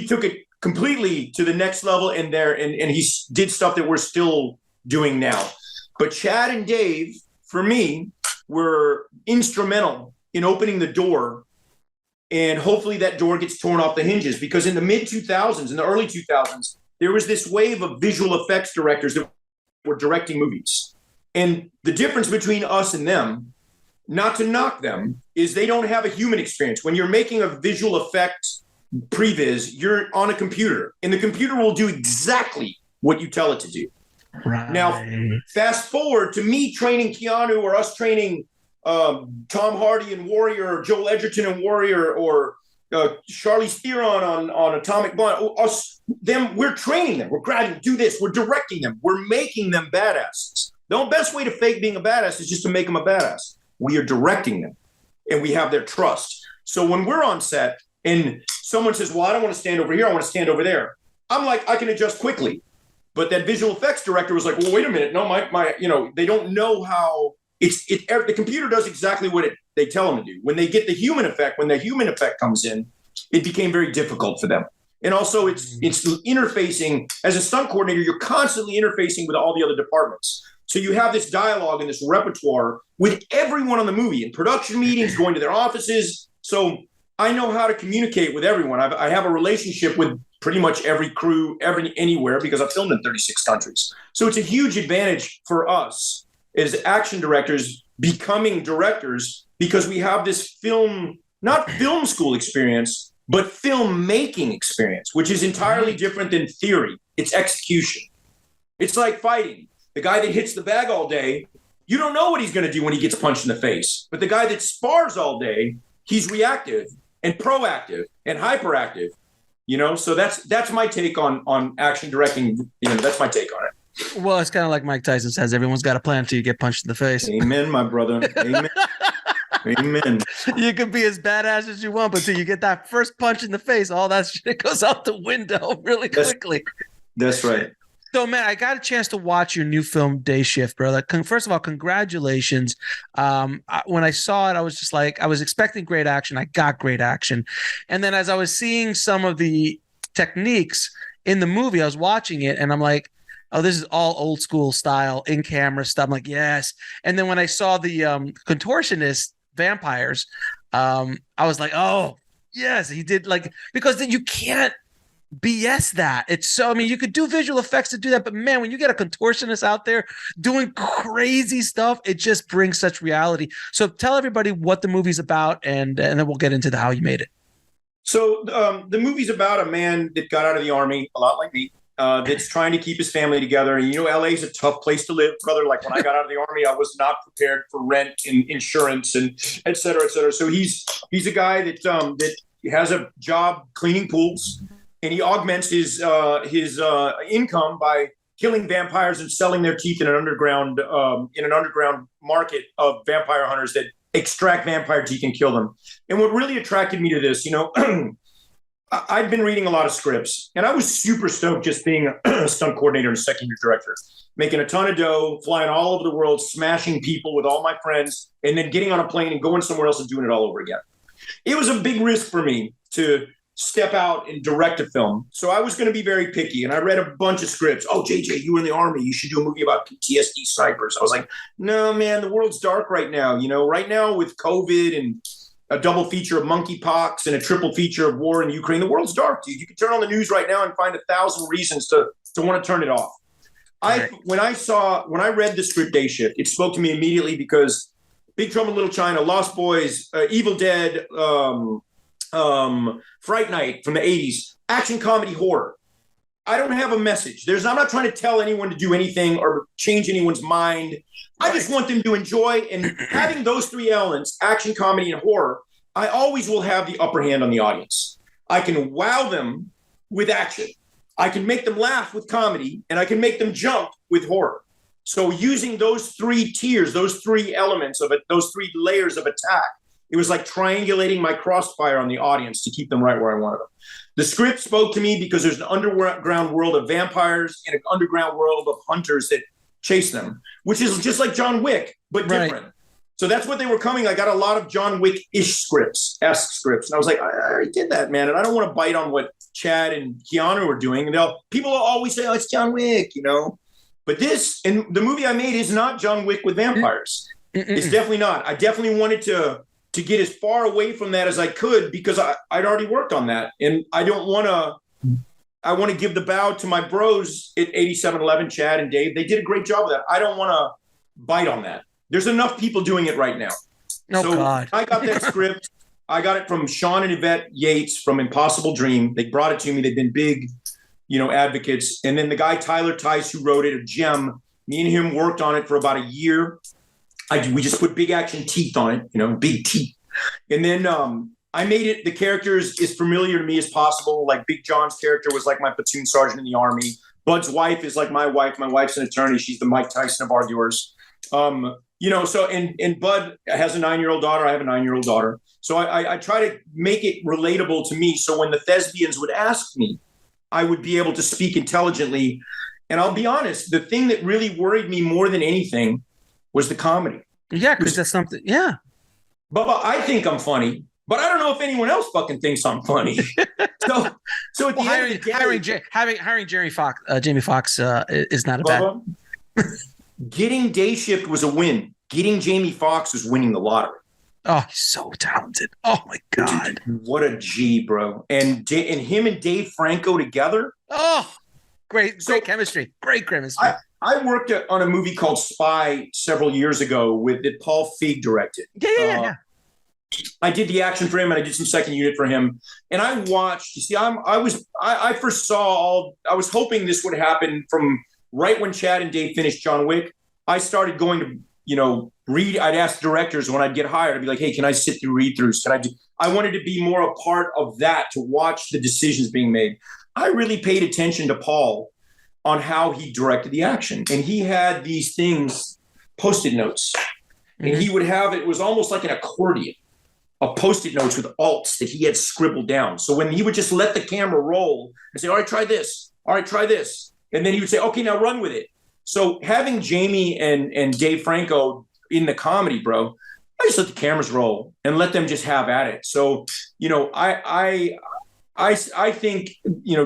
took it completely to the next level and he did stuff that we're still doing now. But Chad and Dave, for me, were instrumental in opening the door, and hopefully that door gets torn off the hinges, because in the mid 2000s, in the early 2000s, there was this wave of visual effects directors that were directing movies. And the difference between us and them, not to knock them, is they don't have a human experience. When you're making a visual effect previs, you're on a computer, and the computer will do exactly what you tell it to do. Right. Now, fast forward to me training Keanu, or us training Tom Hardy in Warrior, or Joel Edgerton in Warrior, or Charlize Theron on Atomic Blonde. We're training them. We're grabbing, do this. We're directing them. We're making them badasses. The best way to fake being a badass is just to make them a badass. We are directing them, and we have their trust. So when we're on set and someone says, well, I don't want to stand over here, I want to stand over there, I'm like, I can adjust quickly. But that visual effects director was like, well, wait a minute. No, they don't know how the computer does exactly what they tell them to do. When they get the human effect, when the human effect comes in, it became very difficult for them. And also it's interfacing. As a stunt coordinator, you're constantly interfacing with all the other departments. So you have this dialogue and this repertoire with everyone on the movie, in production meetings, going to their offices. So I know how to communicate with everyone. I have a relationship with pretty much every crew, anywhere, because I've filmed in 36 countries. So it's a huge advantage for us as action directors becoming directors, because we have this not film school experience, but filmmaking experience, which is entirely different than theory. It's execution. It's like fighting. The guy that hits the bag all day, you don't know what he's going to do when he gets punched in the face. But the guy that spars all day, he's reactive and proactive and hyperactive. So that's my take on action directing. That's my take on it. Well, it's kind of like Mike Tyson says, everyone's got a plan until you get punched in the face. Amen, my brother. Amen. Amen. You can be as badass as you want, but until you get that first punch in the face, all that shit goes out the window really quickly. That's right. So, man, I got a chance to watch your new film, Day Shift, brother. First of all, congratulations. When I saw it, I was just like, I was expecting great action. I got great action. And then as I was seeing some of the techniques in the movie, I was watching it, and I'm like, oh, this is all old school style, in-camera stuff. I'm like, yes. And then when I saw the contortionist vampires, I was like, oh, yes, he did, because then you can't BS that. It's so, you could do visual effects to do that, but man, when you get a contortionist out there doing crazy stuff, it just brings such reality. So tell everybody what the movie's about, and then we'll get into how you made it. So the movie's about a man that got out of the Army, a lot like me, that's trying to keep his family together. And LA is a tough place to live, brother. Like when I got out of the Army, I was not prepared for rent and insurance and et cetera, et cetera. So he's a guy that has a job cleaning pools. And he augments his income by killing vampires and selling their teeth in an underground market of vampire hunters that extract vampire teeth and kill them. And what really attracted me to this, I've been reading a lot of scripts, and I was super stoked just being a stunt coordinator and second-year director, making a ton of dough, flying all over the world, smashing people with all my friends, and then getting on a plane and going somewhere else and doing it all over again. It was a big risk for me to step out and direct a film. So I was going to be very picky, and I read a bunch of scripts. Oh, JJ, you were in the Army. You should do a movie about PTSD snipers. I was like, no, man, the world's dark right now. Right now with COVID and a double feature of monkeypox and a triple feature of war in Ukraine, the world's dark, dude. You can turn on the news right now and find 1,000 reasons to want to turn it off. Right. When I read the script Day Shift, it spoke to me immediately, because Big Trouble in Little China, Lost Boys, Evil Dead, Fright Night from the 80s, action comedy horror. I don't have a message. I'm not trying to tell anyone to do anything or change anyone's mind. I just want them to enjoy, and having those three elements, action, comedy, and horror, I always will have the upper hand on the audience. I can wow them with action. I can make them laugh with comedy, and I can make them jump with horror. So using those three tiers, those three elements of it, those three layers of attack, it was like triangulating my crossfire on the audience to keep them right where I wanted them. The script spoke to me because there's an underground world of vampires and an underground world of hunters that chase them, which is just like John Wick, but different. Right. So that's what they were coming. I got a lot of John Wick-ish scripts. And I was like, I already did that, man. And I don't want to bite on what Chad and Keanu were doing. And people will always say, oh, it's John Wick, But the movie I made is not John Wick with vampires. It's definitely not. I definitely wanted to to get as far away from that as I could because I'd already worked on that. And I want to give the bow to my bros at 8711, Chad and Dave. They did a great job with that. I don't want to bite on that. There's enough people doing it right now. God. I got that script. I got it from Sean and Yvette Yates from Impossible Dream. They brought it to me. They've been big, advocates. And then the guy, Tyler Tice, who wrote it, a gem, me and him worked on it for about a year. We just put big action teeth on it, big teeth. And then I made it, the characters as familiar to me as possible. Like Big John's character was like my platoon sergeant in the Army. Bud's wife is like my wife. My wife's an attorney. She's the Mike Tyson of arguers. So and Bud has a 9-year-old daughter. I have a 9-year-old daughter. So I try to make it relatable to me. So when the thespians would ask me, I would be able to speak intelligently. And I'll be honest, the thing that really worried me more than anything was the comedy. Yeah, because that's something. Yeah. Bubba, I think I'm funny, but I don't know if anyone else fucking thinks I'm funny. So at the end of the day, hiring Jamie Foxx is not a Bubba, bad. Getting day shift was a win. Getting Jamie Foxx was winning the lottery. Oh, he's so talented. Oh my God. Dude, what a G, bro. And him and Dave Franco together. Oh, great chemistry. Great chemistry. I worked on a movie called Spy several years ago that Paul Feig directed. Yeah. I did the action for him and I did some second unit for him. And I watched, I was hoping this would happen from right when Chad and Dave finished John Wick. I started going to, read. I'd ask directors when I'd get hired, I'd be like, hey, can I sit through read-throughs? I wanted to be more a part of that, to watch the decisions being made. I really paid attention to Paul on how he directed the action. And he had these things, Post-it notes. Mm-hmm. And he would have, it was almost like an accordion of Post-it notes with alts that he had scribbled down. So when he would just let the camera roll and say, all right, try this. All right, try this. And then he would say, okay, now run with it. So having Jamie and Dave Franco in the comedy, bro, I just let the cameras roll and let them just have at it. So, I think,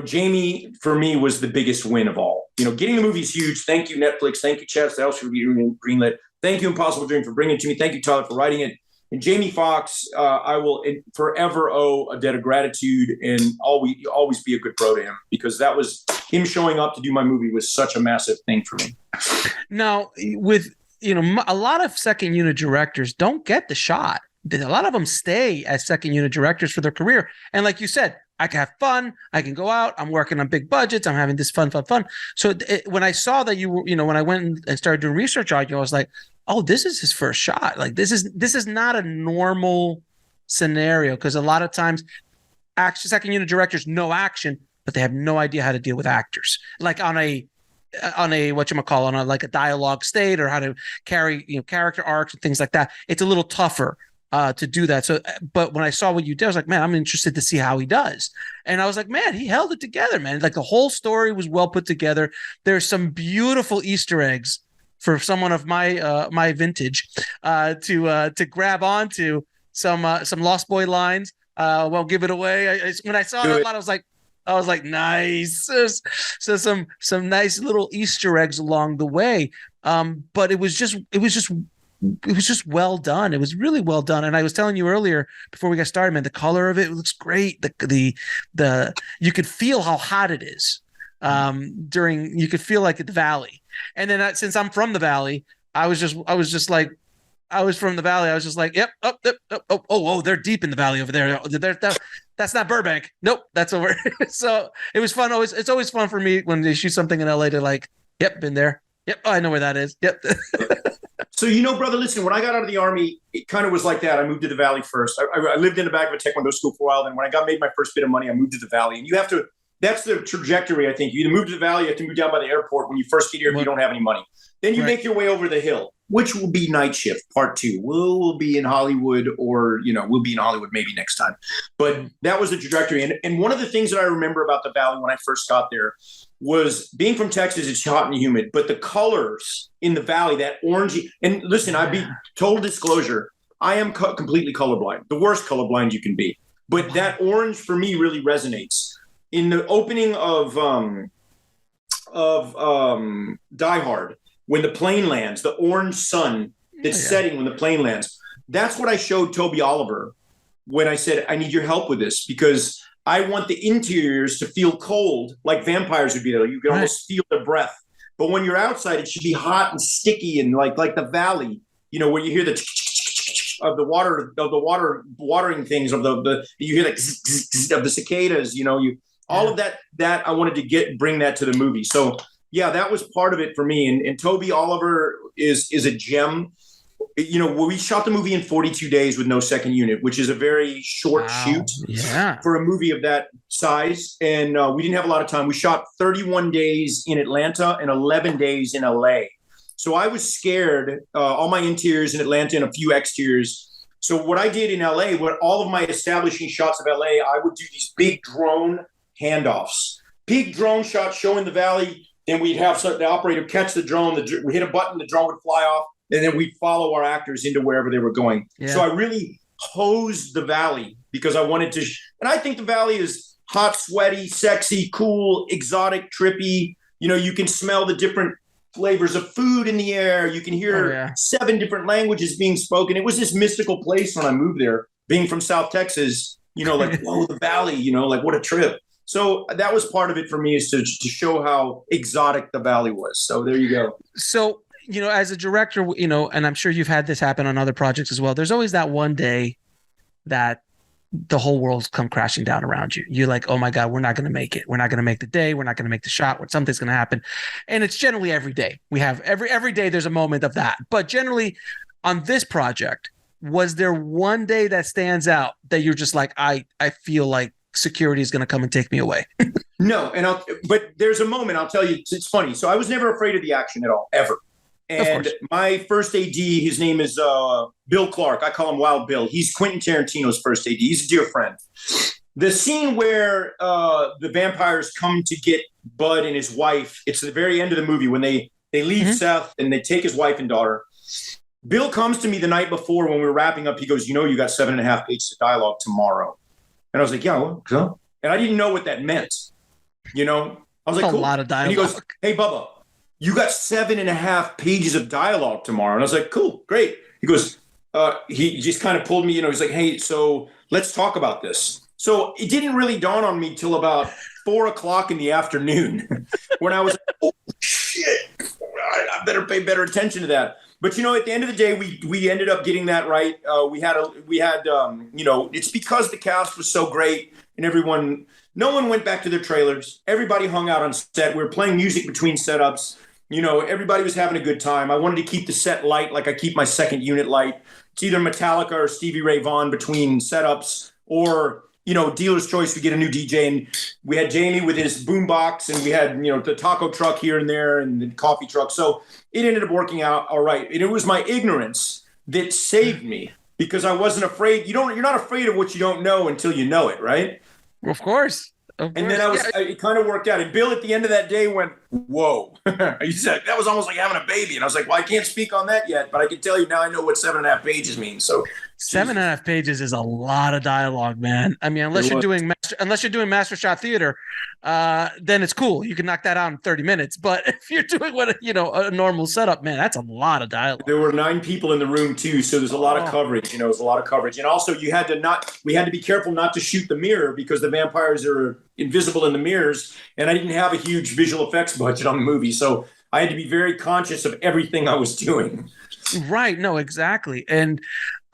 Jamie for me was the biggest win of all. Getting the movie is huge. Thank you, Netflix. Thank you, Chad Stahelski, for being greenlit. Thank you, Impossible Dream, for bringing it to me. Thank you, Tyler, for writing it. And Jamie Foxx, I will forever owe a debt of gratitude and always be a good bro to him, because that was him showing up to do my movie was such a massive thing for me. Now, with a lot of second unit directors don't get the shot. A lot of them stay as second unit directors for their career. And like you said, I can have fun. I can go out. I'm working on big budgets. I'm having this fun. So when I saw that you were, when I went and started doing research on you, I was like, oh, this is his first shot. Like this is not a normal scenario, because a lot of times second unit directors know action, but they have no idea how to deal with actors. Like on a like a dialogue state, or how to carry character arcs and things like that. It's a little tougher to do that. So, but when I saw what you did, I was like, man, I'm interested to see how he does. And I was like, man, he held it together, man. Like the whole story was well put together. There's some beautiful Easter eggs for someone of my vintage to grab onto some Lost Boy lines. Won't give it away. When I saw that line, I was like, nice. So some nice little Easter eggs along the way. But it was just well done. It was really well done. And I was telling you earlier before we got started, man, the color of it looks great. The you could feel how hot it is. You could feel like the valley. And then since I'm from the valley, I was from the valley. I was just like, yep. Oh, they're deep in the valley over there. That's not Burbank. Nope, that's over. So it was fun. It's always fun for me when they shoot something in LA to like, yep, been there. Yep, I know where that is. Yep. So, brother, listen, when I got out of the Army, it kind of was like that. I moved to the Valley first. I lived in the back of a Taekwondo school for a while. Then when I made my first bit of money, I moved to the Valley. And that's the trajectory, I think. You either move to the Valley, you have to move down by the airport when you first get here if you don't have any money. Then you make your way over the hill, which will be Night Shift Part 2. We'll be in Hollywood, or, we'll be in Hollywood maybe next time. But that was the trajectory. And one of the things that I remember about the Valley when I first got there was being from Texas, it's hot and humid, but the colors in the Valley, that orangey. And listen, total disclosure, I am completely colorblind, the worst colorblind you can be. But that orange for me really resonates. In the opening of Die Hard, when the plane lands, the orange sun that's setting when the plane lands, That's what I showed Toby Oliver when I said, I need your help with this, because I want the interiors to feel cold, like vampires would be there. You can almost feel their breath. But when you're outside, it should be hot and sticky, and like the valley, where you hear the of the watering things, of the you hear the of the cicadas, all of that I wanted to bring that to the movie. So yeah, that was part of it for me. And Toby Oliver is a gem. We shot the movie in 42 days with no second unit, which is a very short shoot for a movie of that size. And we didn't have a lot of time. We shot 31 days in Atlanta and 11 days in LA. So I was scared, all my interiors in Atlanta and a few exteriors. So what I did in LA, all of my establishing shots of LA, I would do these big drone handoffs, big drone shots showing the valley. Then we'd have the operator catch the drone, we hit a button, the drone would fly off. And then we'd follow our actors into wherever they were going. Yeah. So I really hosed the valley because I wanted to. And I think the valley is hot, sweaty, sexy, cool, exotic, trippy. You can smell the different flavors of food in the air. You can hear 7 different languages being spoken. It was this mystical place when I moved there, being from South Texas, like, whoa, the valley, like what a trip. So that was part of it for me, is to show how exotic the valley was. So there you go. So, as a director, and I'm sure you've had this happen on other projects as well, there's always that one day that the whole world's come crashing down around you. You're like, oh my God, we're not going to make it. We're not going to make the day. We're not going to make the shot. Something's going to happen. And it's generally every day. We have every day there's a moment of that. But generally on this project, was there one day that stands out that you're just like, I feel like security is going to come and take me away? No. But there's a moment, I'll tell you, it's funny. So I was never afraid of the action at all, ever. And my first AD, his name is Bill Clark. I call him Wild Bill. He's Quentin Tarantino's first AD. He's a dear friend. The scene where the vampires come to get Bud and his wife, it's the very end of the movie when they leave Seth and they take his wife and daughter. Bill comes to me the night before when we were wrapping up. He goes, you got 7.5 pages of dialogue tomorrow. And I was like, yeah, well, so? And I didn't know what that meant. I was like, cool. A lot of dialogue. And he goes, hey, Bubba, you got 7.5 pages of dialogue tomorrow. And I was like, cool, great. He goes, he just kind of pulled me, he's like, hey, so let's talk about this. So it didn't really dawn on me till about 4:00 in the afternoon when I was, oh shit, I better pay better attention to that. But at the end of the day, we ended up getting that right. We had it's because the cast was so great and no one went back to their trailers. Everybody hung out on set. We were playing music between setups. Everybody was having a good time. I wanted to keep the set light, like I keep my second unit light. It's either Metallica or Stevie Ray Vaughan between setups, or, dealer's choice. We get a new DJ, and we had Jamie with his boombox, and we had, the taco truck here and there and the coffee truck. So it ended up working out all right. And it was my ignorance that saved me, because I wasn't afraid. You're not afraid of what you don't know until you know it, right? Of course. And then it kind of worked out. And Bill at the end of that day went, whoa. He said, that was almost like having a baby. And I was like, well, I can't speak on that yet, but I can tell you now I know what 7.5 pages means. So 7.5 pages is a lot of dialogue, man. I mean, unless you're doing master shot theater, then it's cool. You can knock that out in 30 minutes. But if you're doing a normal setup, man, that's a lot of dialogue. There were 9 people in the room too, so there's a lot of coverage. It was a lot of coverage, and also we had to be careful not to shoot the mirror, because the vampires are invisible in the mirrors, and I didn't have a huge visual effects budget on the movie, so I had to be very conscious of everything I was doing. Right. No, exactly. And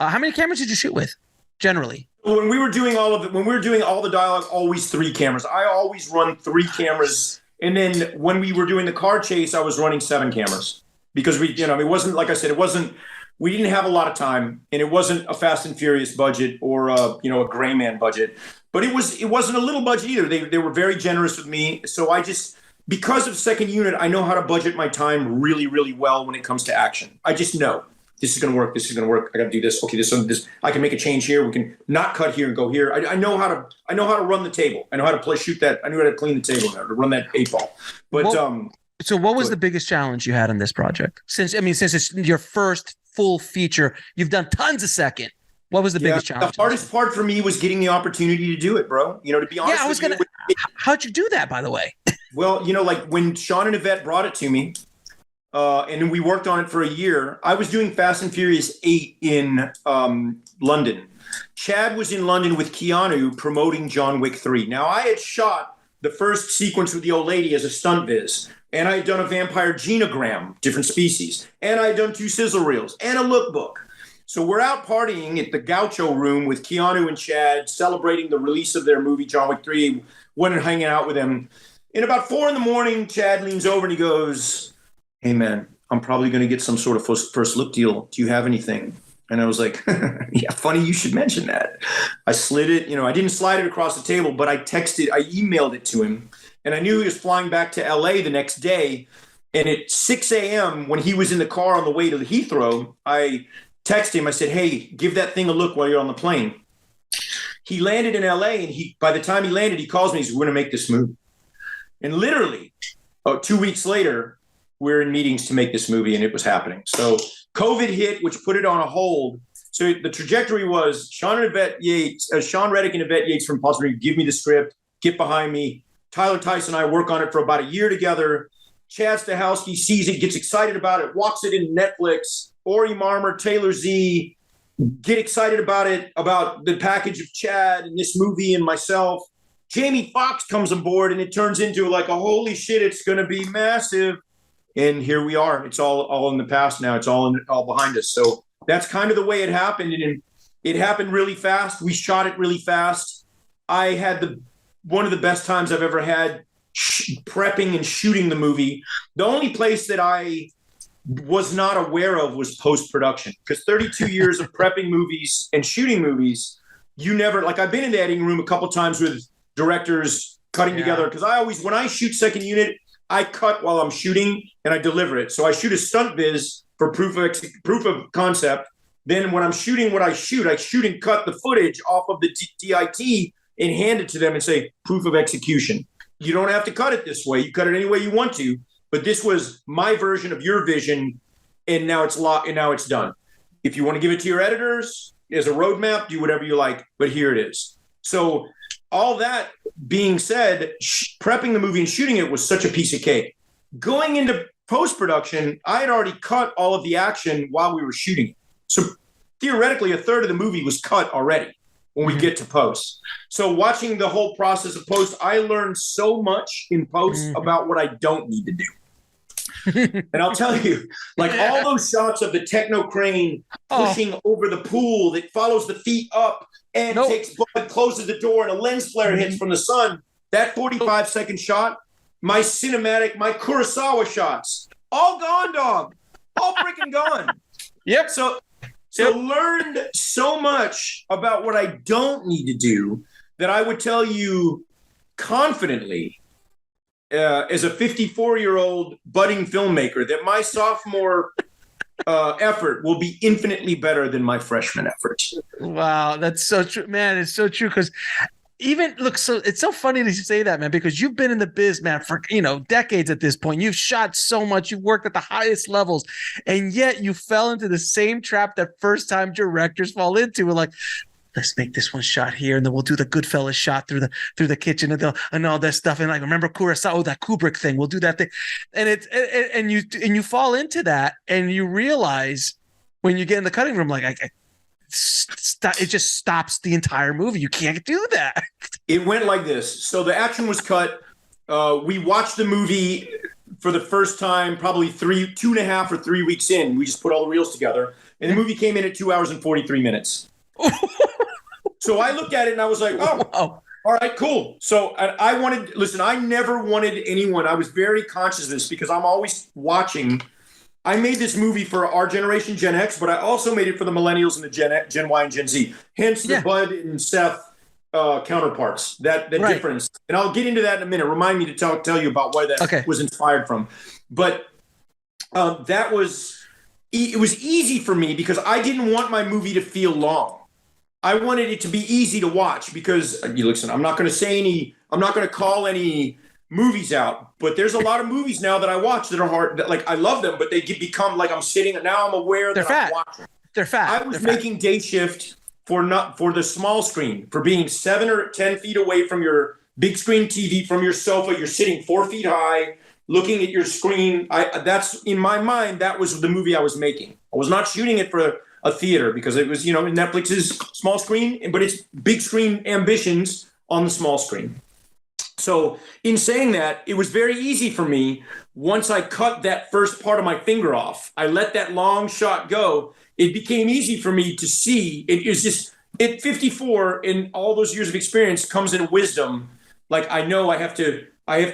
how many cameras did you shoot with, generally? When we were doing all the dialogue, always 3 cameras. I always run 3 cameras. And then when we were doing the car chase, I was running 7 cameras, because it wasn't, like I said, we didn't have a lot of time, and it wasn't a Fast and Furious budget or a Gray Man budget, but it wasn't a little budget either. They were very generous with me. So because of second unit, I know how to budget my time really, really well when it comes to action. I just know this is going to work. This is going to work. I got to do this. Okay, this. I can make a change here. We can not cut here and go here. I know how to run the table. I know how to shoot that. I knew how to clean the table, how to run that 8-ball. But so what was the biggest challenge you had in this project? Since it's your first full feature, you've done tons of second. What was the biggest challenge? The hardest part for me was getting the opportunity to do it, bro. To be honest. How'd you do that, by the way? Well, like when Sean and Yvette brought it to me, and then we worked on it for a year. I was doing Fast and Furious 8 in London. Chad was in London with Keanu promoting John Wick 3. Now, I had shot the first sequence with the old lady as a stunt viz, and I had done a vampire genogram, different species, and I had done 2 sizzle reels and a lookbook. So we're out partying at the Gaucho Room with Keanu and Chad, celebrating the release of their movie, John Wick 3, went and hanging out with them. And about 4 a.m, Chad leans over and he goes, "Hey, man, I'm probably going to get some sort of first look deal. Do you have anything?" And I was like, "Yeah, funny you should mention that." I slid it. I didn't slide it across the table, but I emailed it to him. And I knew he was flying back to LA the next day. And at 6 a.m., when he was in the car on the way to the Heathrow, I texted him. I said, "Hey, give that thing a look while you're on the plane." He landed in LA, and by the time he landed, he calls me. He says, "We're going to make this movie." And literally, 2 weeks later, we're in meetings to make this movie, and it was happening. So COVID hit, which put it on a hold. So the trajectory was Sean Reddick and Yvette Yates from Possibly give me the script, get behind me. Tyler Tice and I work on it for about a year together. Chad Stahelski sees it, gets excited about it, walks it into Netflix. Ori Marmer, Taylor Z, get excited about it, about the package of Chad and this movie and myself. Jamie Foxx comes aboard, and it turns into like a holy shit, it's going to be massive. And here we are. It's all in the past now. It's all behind us. So that's kind of the way it happened. And it happened really fast. We shot it really fast. I had one of the best times I've ever had prepping and shooting the movie. The only place that I was not aware of was post-production, because 32 years of prepping movies and shooting movies, I've been in the editing room a couple times with directors cutting together, because when I shoot second unit, I cut while I'm shooting and I deliver it. So I shoot a stunt viz for proof of concept. Then when I'm shooting what I shoot and cut the footage off of the DIT and hand it to them and say, proof of execution. You don't have to cut it this way. You cut it any way you want to. But this was my version of your vision, and now it's locked, and now it's done. If you want to give it to your editors as a roadmap, do whatever you like, but here it is. So all that being said, prepping the movie and shooting it was such a piece of cake. Going into post-production, I had already cut all of the action while we were shooting it. So theoretically, a third of the movie was cut already when we get to post. So watching the whole process of post, I learned so much in post about what I don't need to do. And I'll tell you, all those shots of the techno crane pushing over the pool that follows the feet up and takes blood, closes the door, and a lens flare hits from the sun, that 45-second shot, my cinematic, my Kurosawa shots, all gone, dog. All freaking gone. Yep. So learned so much about what I don't need to do that I would tell you confidently, as a 54-year-old budding filmmaker, that my sophomore effort will be infinitely better than my freshman effort. Wow, that's so true, man. It's so true, because so it's so funny to say that, man, because you've been in the biz, man, for decades at this point. You've shot so much, you've worked at the highest levels, and yet you fell into the same trap that first-time directors fall into. We're like, let's make this one shot here, and then we'll do the Goodfellas shot through the kitchen and all that stuff. And remember Kurosawa, that Kubrick thing. We'll do that thing, and you fall into that, and you realize when you get in the cutting room, it just stops the entire movie. You can't do that. It went like this. So the action was cut. We watched the movie for the first time, probably 2.5 or 3 weeks in. We just put all the reels together, and the movie came in at 2 hours and 43 minutes. So I looked at it and I was like, oh, wow. All right, cool. So I never wanted anyone. I was very conscious of this because I'm always watching. I made this movie for our generation, Gen X, but I also made it for the millennials and the Gen Y and Gen Z. Hence the Bud and Seth counterparts, that right. difference. And I'll get into that in a minute. Remind me to tell you about why that was inspired from. But it was easy for me because I didn't want my movie to feel long. I wanted it to be easy to watch because, listen, I'm not going to call any movies out, but there's a lot of movies now that I watch that are hard. That, I love them, but they become like I'm sitting. Now I'm aware that I'm watching. They're fat. I was making day shift for the small screen, for being 7 or 10 feet away from your big screen TV, from your sofa. You're sitting 4 feet high looking at your screen. That's in my mind, that was the movie I was making. I was not shooting it for a theater because it was, Netflix's small screen, but it's big screen ambitions on the small screen. So in saying that, it was very easy for me once I cut that first part of my finger off. I let that long shot go. It became easy for me to see. It is just at 54, in all those years of experience comes in wisdom. Like, I know I have to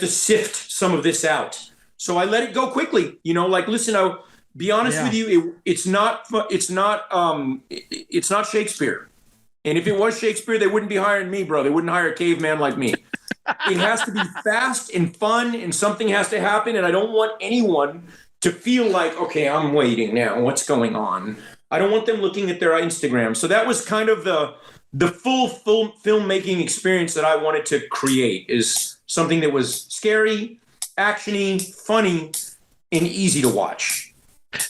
sift some of this out. So I let it go quickly. Listen, I'll be honest with you. It's not Shakespeare. And if it was Shakespeare, they wouldn't be hiring me, bro. They wouldn't hire a caveman like me. It has to be fast and fun, and something has to happen. And I don't want anyone to feel like, okay, I'm waiting now. What's going on? I don't want them looking at their Instagram. So that was kind of the full filmmaking experience that I wanted to create, is something that was scary, actiony, funny, and easy to watch.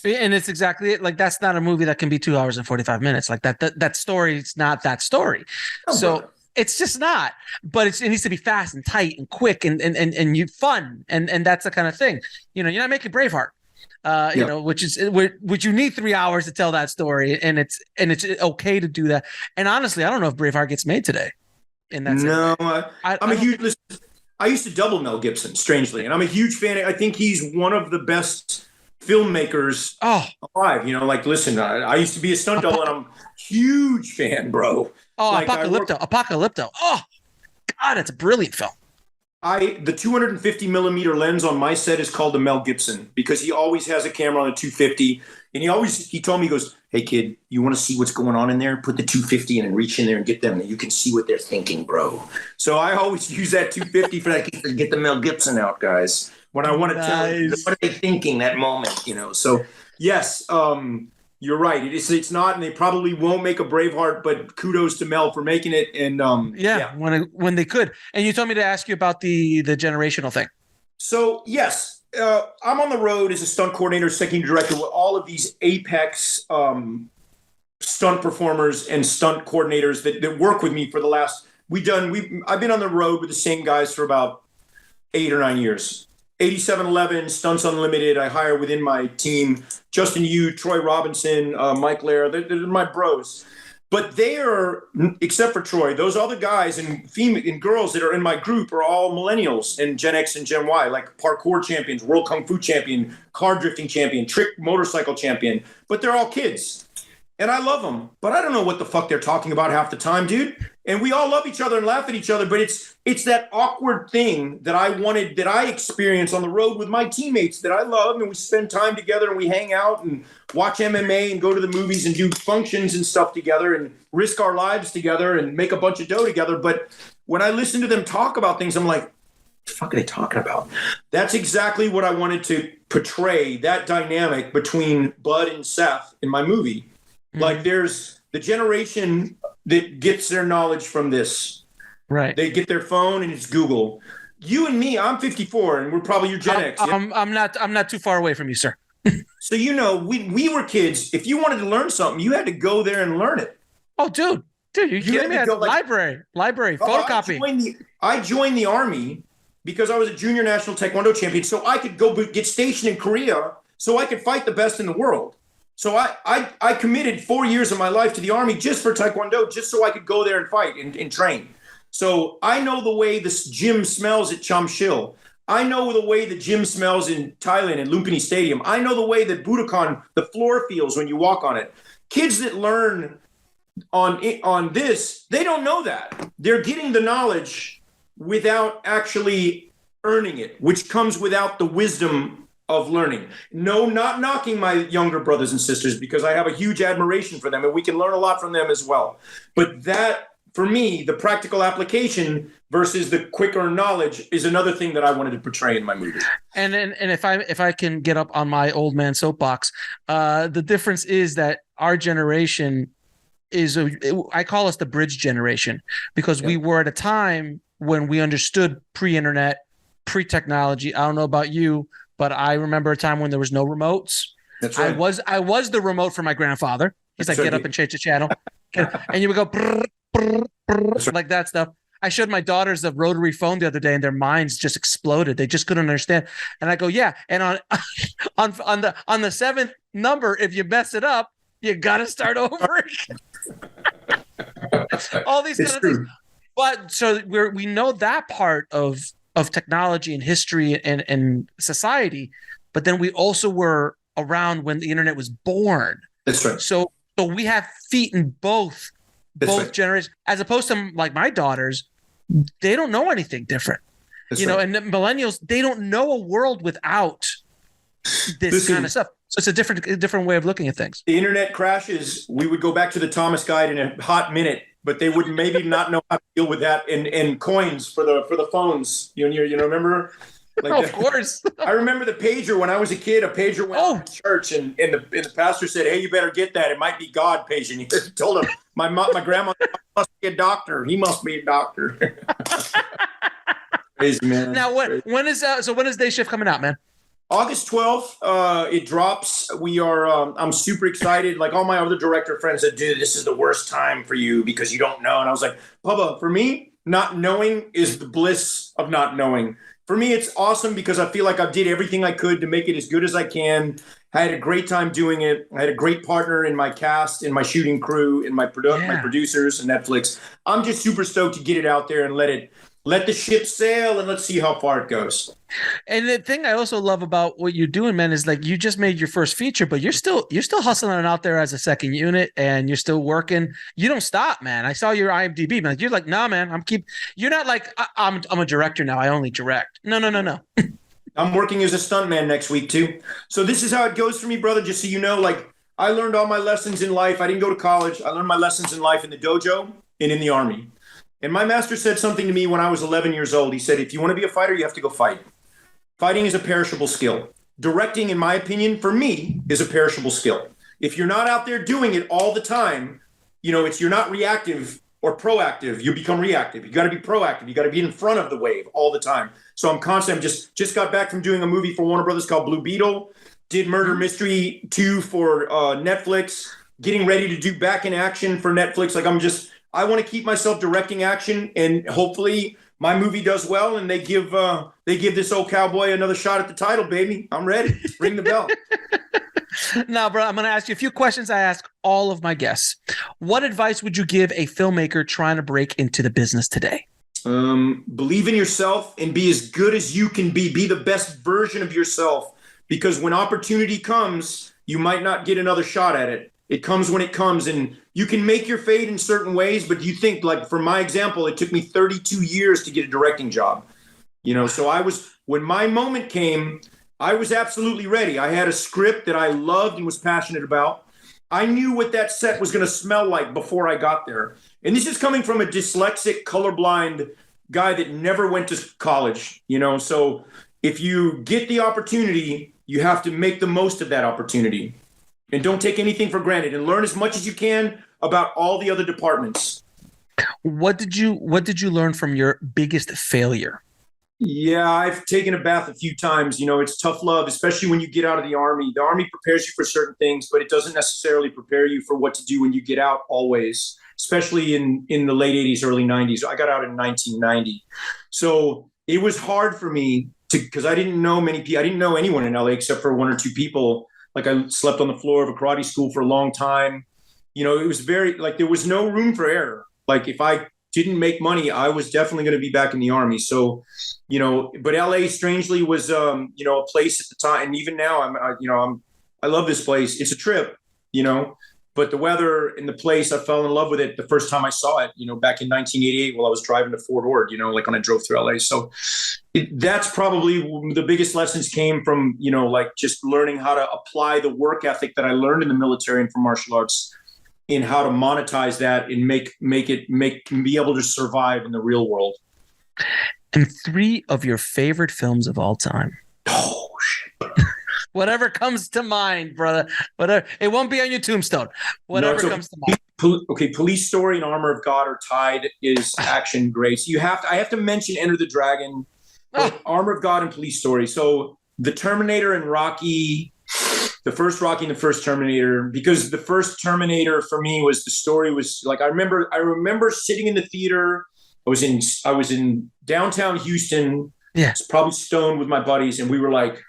And it's exactly it. Like, that's not a movie that can be 2 hours and 45 minutes. Like that story is not that story. Oh, so brother. It's just not, but it needs to be fast and tight and quick and you fun. And that's the kind of thing, you're not making Braveheart, which you need 3 hours to tell that story. And it's okay to do that. And honestly, I don't know if Braveheart gets made today. And that's I used to double Mel Gibson, strangely. And I'm a huge fan. I think he's one of the best filmmakers alive. Listen, I used to be a stunt double, and I'm a huge fan, bro. Apocalypto. Oh, God, it's a brilliant film. The 250 millimeter lens on my set is called the Mel Gibson, because he always has a camera on a 250. And he told me, he goes, hey, kid, you want to see what's going on in there? Put the 250 in and reach in there and get them. And you can see what they're thinking, bro. So I always use that 250 for that. Get the Mel Gibson out, guys. When I want to tell you, what are they thinking that moment, So, yes, you're right. It's not, and they probably won't make a Braveheart, but kudos to Mel for making it. And when they could. And you told me to ask you about the generational thing. So, yes, I'm on the road as a stunt coordinator, second director with all of these apex stunt performers and stunt coordinators that work with me for the last. I've been on the road with the same guys for about 8 or 9 years. 8711, Stunts Unlimited, I hire within my team. Justin Yu, Troy Robinson, Mike Lair, they're my bros. But they are, except for Troy, those other guys and girls that are in my group are all millennials and Gen X and Gen Y, like parkour champions, world kung fu champion, car drifting champion, trick motorcycle champion. But they're all kids. And I love them, but I don't know what the fuck they're talking about half the time, dude. And we all love each other and laugh at each other, but it's that awkward thing that I experience on the road with my teammates that I love, and we spend time together and we hang out and watch MMA and go to the movies and do functions and stuff together and risk our lives together and make a bunch of dough together. But when I listen to them talk about things, I'm like, what the fuck are they talking about? That's exactly what I wanted to portray, that dynamic between Bud and Seth in my movie. Like, there's the generation that gets their knowledge from this. Right. They get their phone and it's Google. You and me, I'm 54 and we're probably your Gen X. I'm not too far away from you, sir. So, we were kids. If you wanted to learn something, you had to go there and learn it. Oh, dude, you kidding me? Library, photocopy. I joined the Army because I was a junior national Taekwondo champion, so I could go get stationed in Korea so I could fight the best in the world. So I committed 4 years of my life to the Army just for Taekwondo, just so I could go there and fight and train. So I know the way this gym smells at Chamshil. I know the way the gym smells in Thailand in Lumpini Stadium. I know the way that Budokan, the floor feels when you walk on it. Kids that learn on this, they don't know that. They're getting the knowledge without actually earning it, which comes without the wisdom of learning. No, not knocking my younger brothers and sisters, because I have a huge admiration for them and we can learn a lot from them as well. But that, for me, the practical application versus the quicker knowledge is another thing that I wanted to portray in my movie. And if I can get up on my old man soapbox, the difference is that our generation I call us the bridge generation, because we were at a time when we understood pre-internet, pre-technology. I don't know about you, but I remember a time when there was no remotes. That's right. I was the remote for my grandfather. He's like, get up and change the channel. And you would go brr, brr, brr, like that stuff. I showed my daughters the rotary phone the other day, and their minds just exploded. They just couldn't understand. And I go, yeah. And on the seventh number, if you mess it up, you got to start over. All these kind of things. But so we know that part of technology and history and society, but then we also were around when the internet was born. That's right. So we have feet in both right. generations, as opposed to like my daughters, they don't know anything different. That's right. And the millennials, they don't know a world without this kind of stuff. So it's a different way of looking at things. The internet crashes, we would go back to the Thomas Guide in a hot minute, but they would maybe not know how to deal with that in coins for the phones. You remember? Like of course. I remember the pager when I was a kid. A pager went to church, and the pastor said, "Hey, you better get that. It might be God paging." He told him, "My grandma must be a doctor. He must be a doctor." Crazy, man. Now, when is Day Shift coming out, man? August 12th, it drops. We are, I'm super excited. Like all my other director friends said, dude, this is the worst time for you because you don't know. And I was like, Bubba, for me, not knowing is the bliss of not knowing. For me, it's awesome because I feel like I did everything I could to make it as good as I can. I had a great time doing it. I had a great partner in my cast, in my shooting crew, in my producers and Netflix. I'm just super stoked to get it out there and let the ship sail, and let's see how far it goes. And the thing I also love about what you're doing, man, is like you just made your first feature, but you're still hustling out there as a second unit, and you're still working. You don't stop, man. I saw your IMDb, man. You're like, nah, man. You're not like I'm a director now. I only direct. No. I'm working as a stuntman next week too. So this is how it goes for me, brother. Just so you know, like I learned all my lessons in life. I didn't go to college. I learned my lessons in life in the dojo and in the Army. And my master said something to me when I was 11 years old. He said, if you want to be a fighter, you have to go fight. Fighting is a perishable skill. Directing, in my opinion, for me, is a perishable skill. If you're not out there doing it all the time, you're not reactive or proactive. You become reactive. You got to be proactive. You got to be in front of the wave all the time. So I'm constant. Just got back from doing a movie for Warner Brothers called Blue Beetle. Did Murder Mystery 2 for Netflix. Getting ready to do Back in Action for Netflix. Like I want to keep myself directing action, and hopefully my movie does well, and they give this old cowboy another shot at the title, baby. I'm ready. Ring the bell. Now, bro, I'm going to ask you a few questions I ask all of my guests. What advice would you give a filmmaker trying to break into the business today? Believe in yourself and be as good as you can be. Be the best version of yourself, because when opportunity comes, you might not get another shot at it. It comes when it comes, and you can make your fate in certain ways, but you think, like for my example, it took me 32 years to get a directing job. So when my moment came, I was absolutely ready. I had a script that I loved and was passionate about. I knew what that set was going to smell like before I got there. And this is coming from a dyslexic, colorblind guy that never went to college, So if you get the opportunity, you have to make the most of that opportunity. And don't take anything for granted, and learn as much as you can about all the other departments. What did you learn from your biggest failure? Yeah, I've taken a bath a few times. It's tough love, especially when you get out of the Army. The Army prepares you for certain things, but it doesn't necessarily prepare you for what to do when you get out always, especially in the late 80s, early 90s. I got out in 1990. So it was hard for me because I didn't know many people. I didn't know anyone in LA except for one or two people. Like I slept on the floor of a karate school for a long time. It was very there was no room for error. Like if I didn't make money, I was definitely going to be back in the Army. So, but LA strangely was, a place at the time. And even now I love this place. It's a trip, but the weather and the place, I fell in love with it the first time I saw it, back in 1988 while I was driving to Fort Ord, when I drove through LA. So that's probably the biggest lessons came from, just learning how to apply the work ethic that I learned in the military and from martial arts, in how to monetize that and be able to survive in the real world. And 3 of your favorite films of all time. Oh, shit. Whatever comes to mind, brother. Whatever. It won't be on your tombstone. Whatever comes to mind. Okay, Police Story and Armor of God are tied is action greats. I have to mention Enter the Dragon, Armor of God and Police Story. So the Terminator and Rocky, the first Rocky and the first Terminator, because the first Terminator for me was the story was like I remember sitting in the theater I was in downtown Houston. Yeah. It's probably stoned with my buddies, and we were like,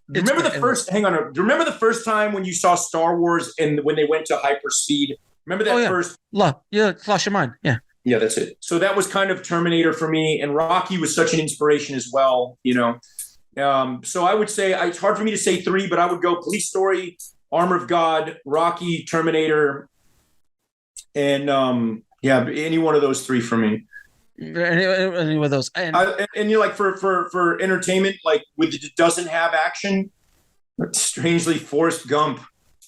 remember the first time when you saw Star Wars and when they went to hyperspeed? Remember that first? Lost your mind. Yeah. Yeah, that's it. So that was kind of Terminator for me, and Rocky was such an inspiration as well, you know. So I would say it's hard for me to say three, but I would go Police Story, Armor of God, Rocky, Terminator, and any one of those three for me. Any of those, and you're like for entertainment, like it doesn't have action. Strangely, Forrest Gump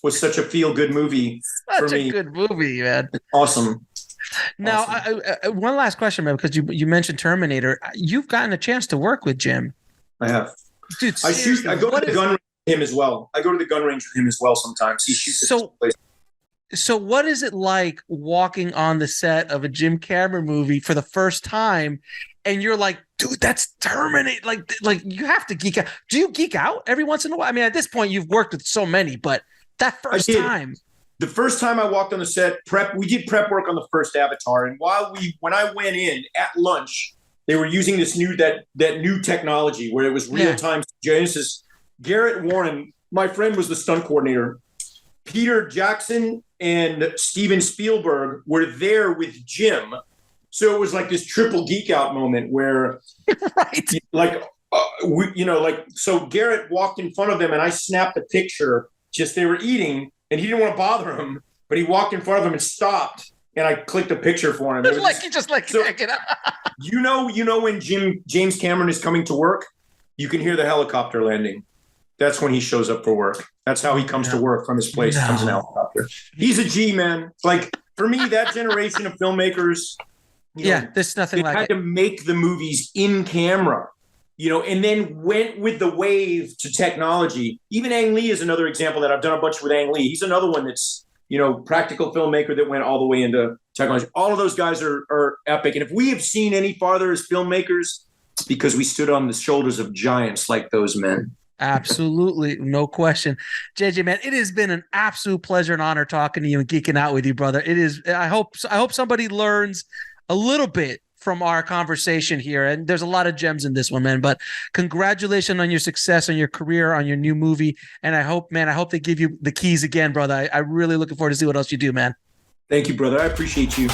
was such a feel good movie. Such a good movie, man. Awesome. Now, one last question, man, because you mentioned Terminator. You've gotten a chance to work with Jim. I have. Dude, I go to the gun range with him as well. I go to the gun range with him as well sometimes. He shoots at this place. So what is it like walking on the set of a Jim Cameron movie for the first time, and you're like, dude, that's Terminator? Like you have to geek out. Do you geek out every once in a while? I mean, at this point, you've worked with so many, but that first time. The first time I walked on the set, we did prep work on the first Avatar, and when I went in at lunch, they were using this new technology where it was real time. Genesis. Garrett Warren, my friend, was the stunt coordinator. Peter Jackson and Steven Spielberg were there with Jim. So it was like this triple geek out moment where so Garrett walked in front of them and I snapped a picture, they were eating and he didn't want to bother him, but he walked in front of them and stopped and I clicked a picture for him. You know, when James Cameron is coming to work, you can hear the helicopter landing. That's when he shows up for work. That's how he comes to work from his place. Comes in a helicopter. He's a G, man. Like for me, that generation of filmmakers, there's nothing like it. Had to make the movies in camera, and then went with the wave to technology. Even Ang Lee is another example that I've done a bunch with Ang Lee. He's another one that's, practical filmmaker that went all the way into technology. All of those guys are epic. And if we have seen any farther as filmmakers, it's because we stood on the shoulders of giants like those men. Absolutely. No question. JJ, man, it has been an absolute pleasure and honor talking to you and geeking out with you, brother. It is. I hope somebody learns a little bit from our conversation here. And there's a lot of gems in this one, man. But congratulations on your success, on your career, on your new movie. And I hope they give you the keys again, brother. I really looking forward to see what else you do, man. Thank you, brother. I appreciate you.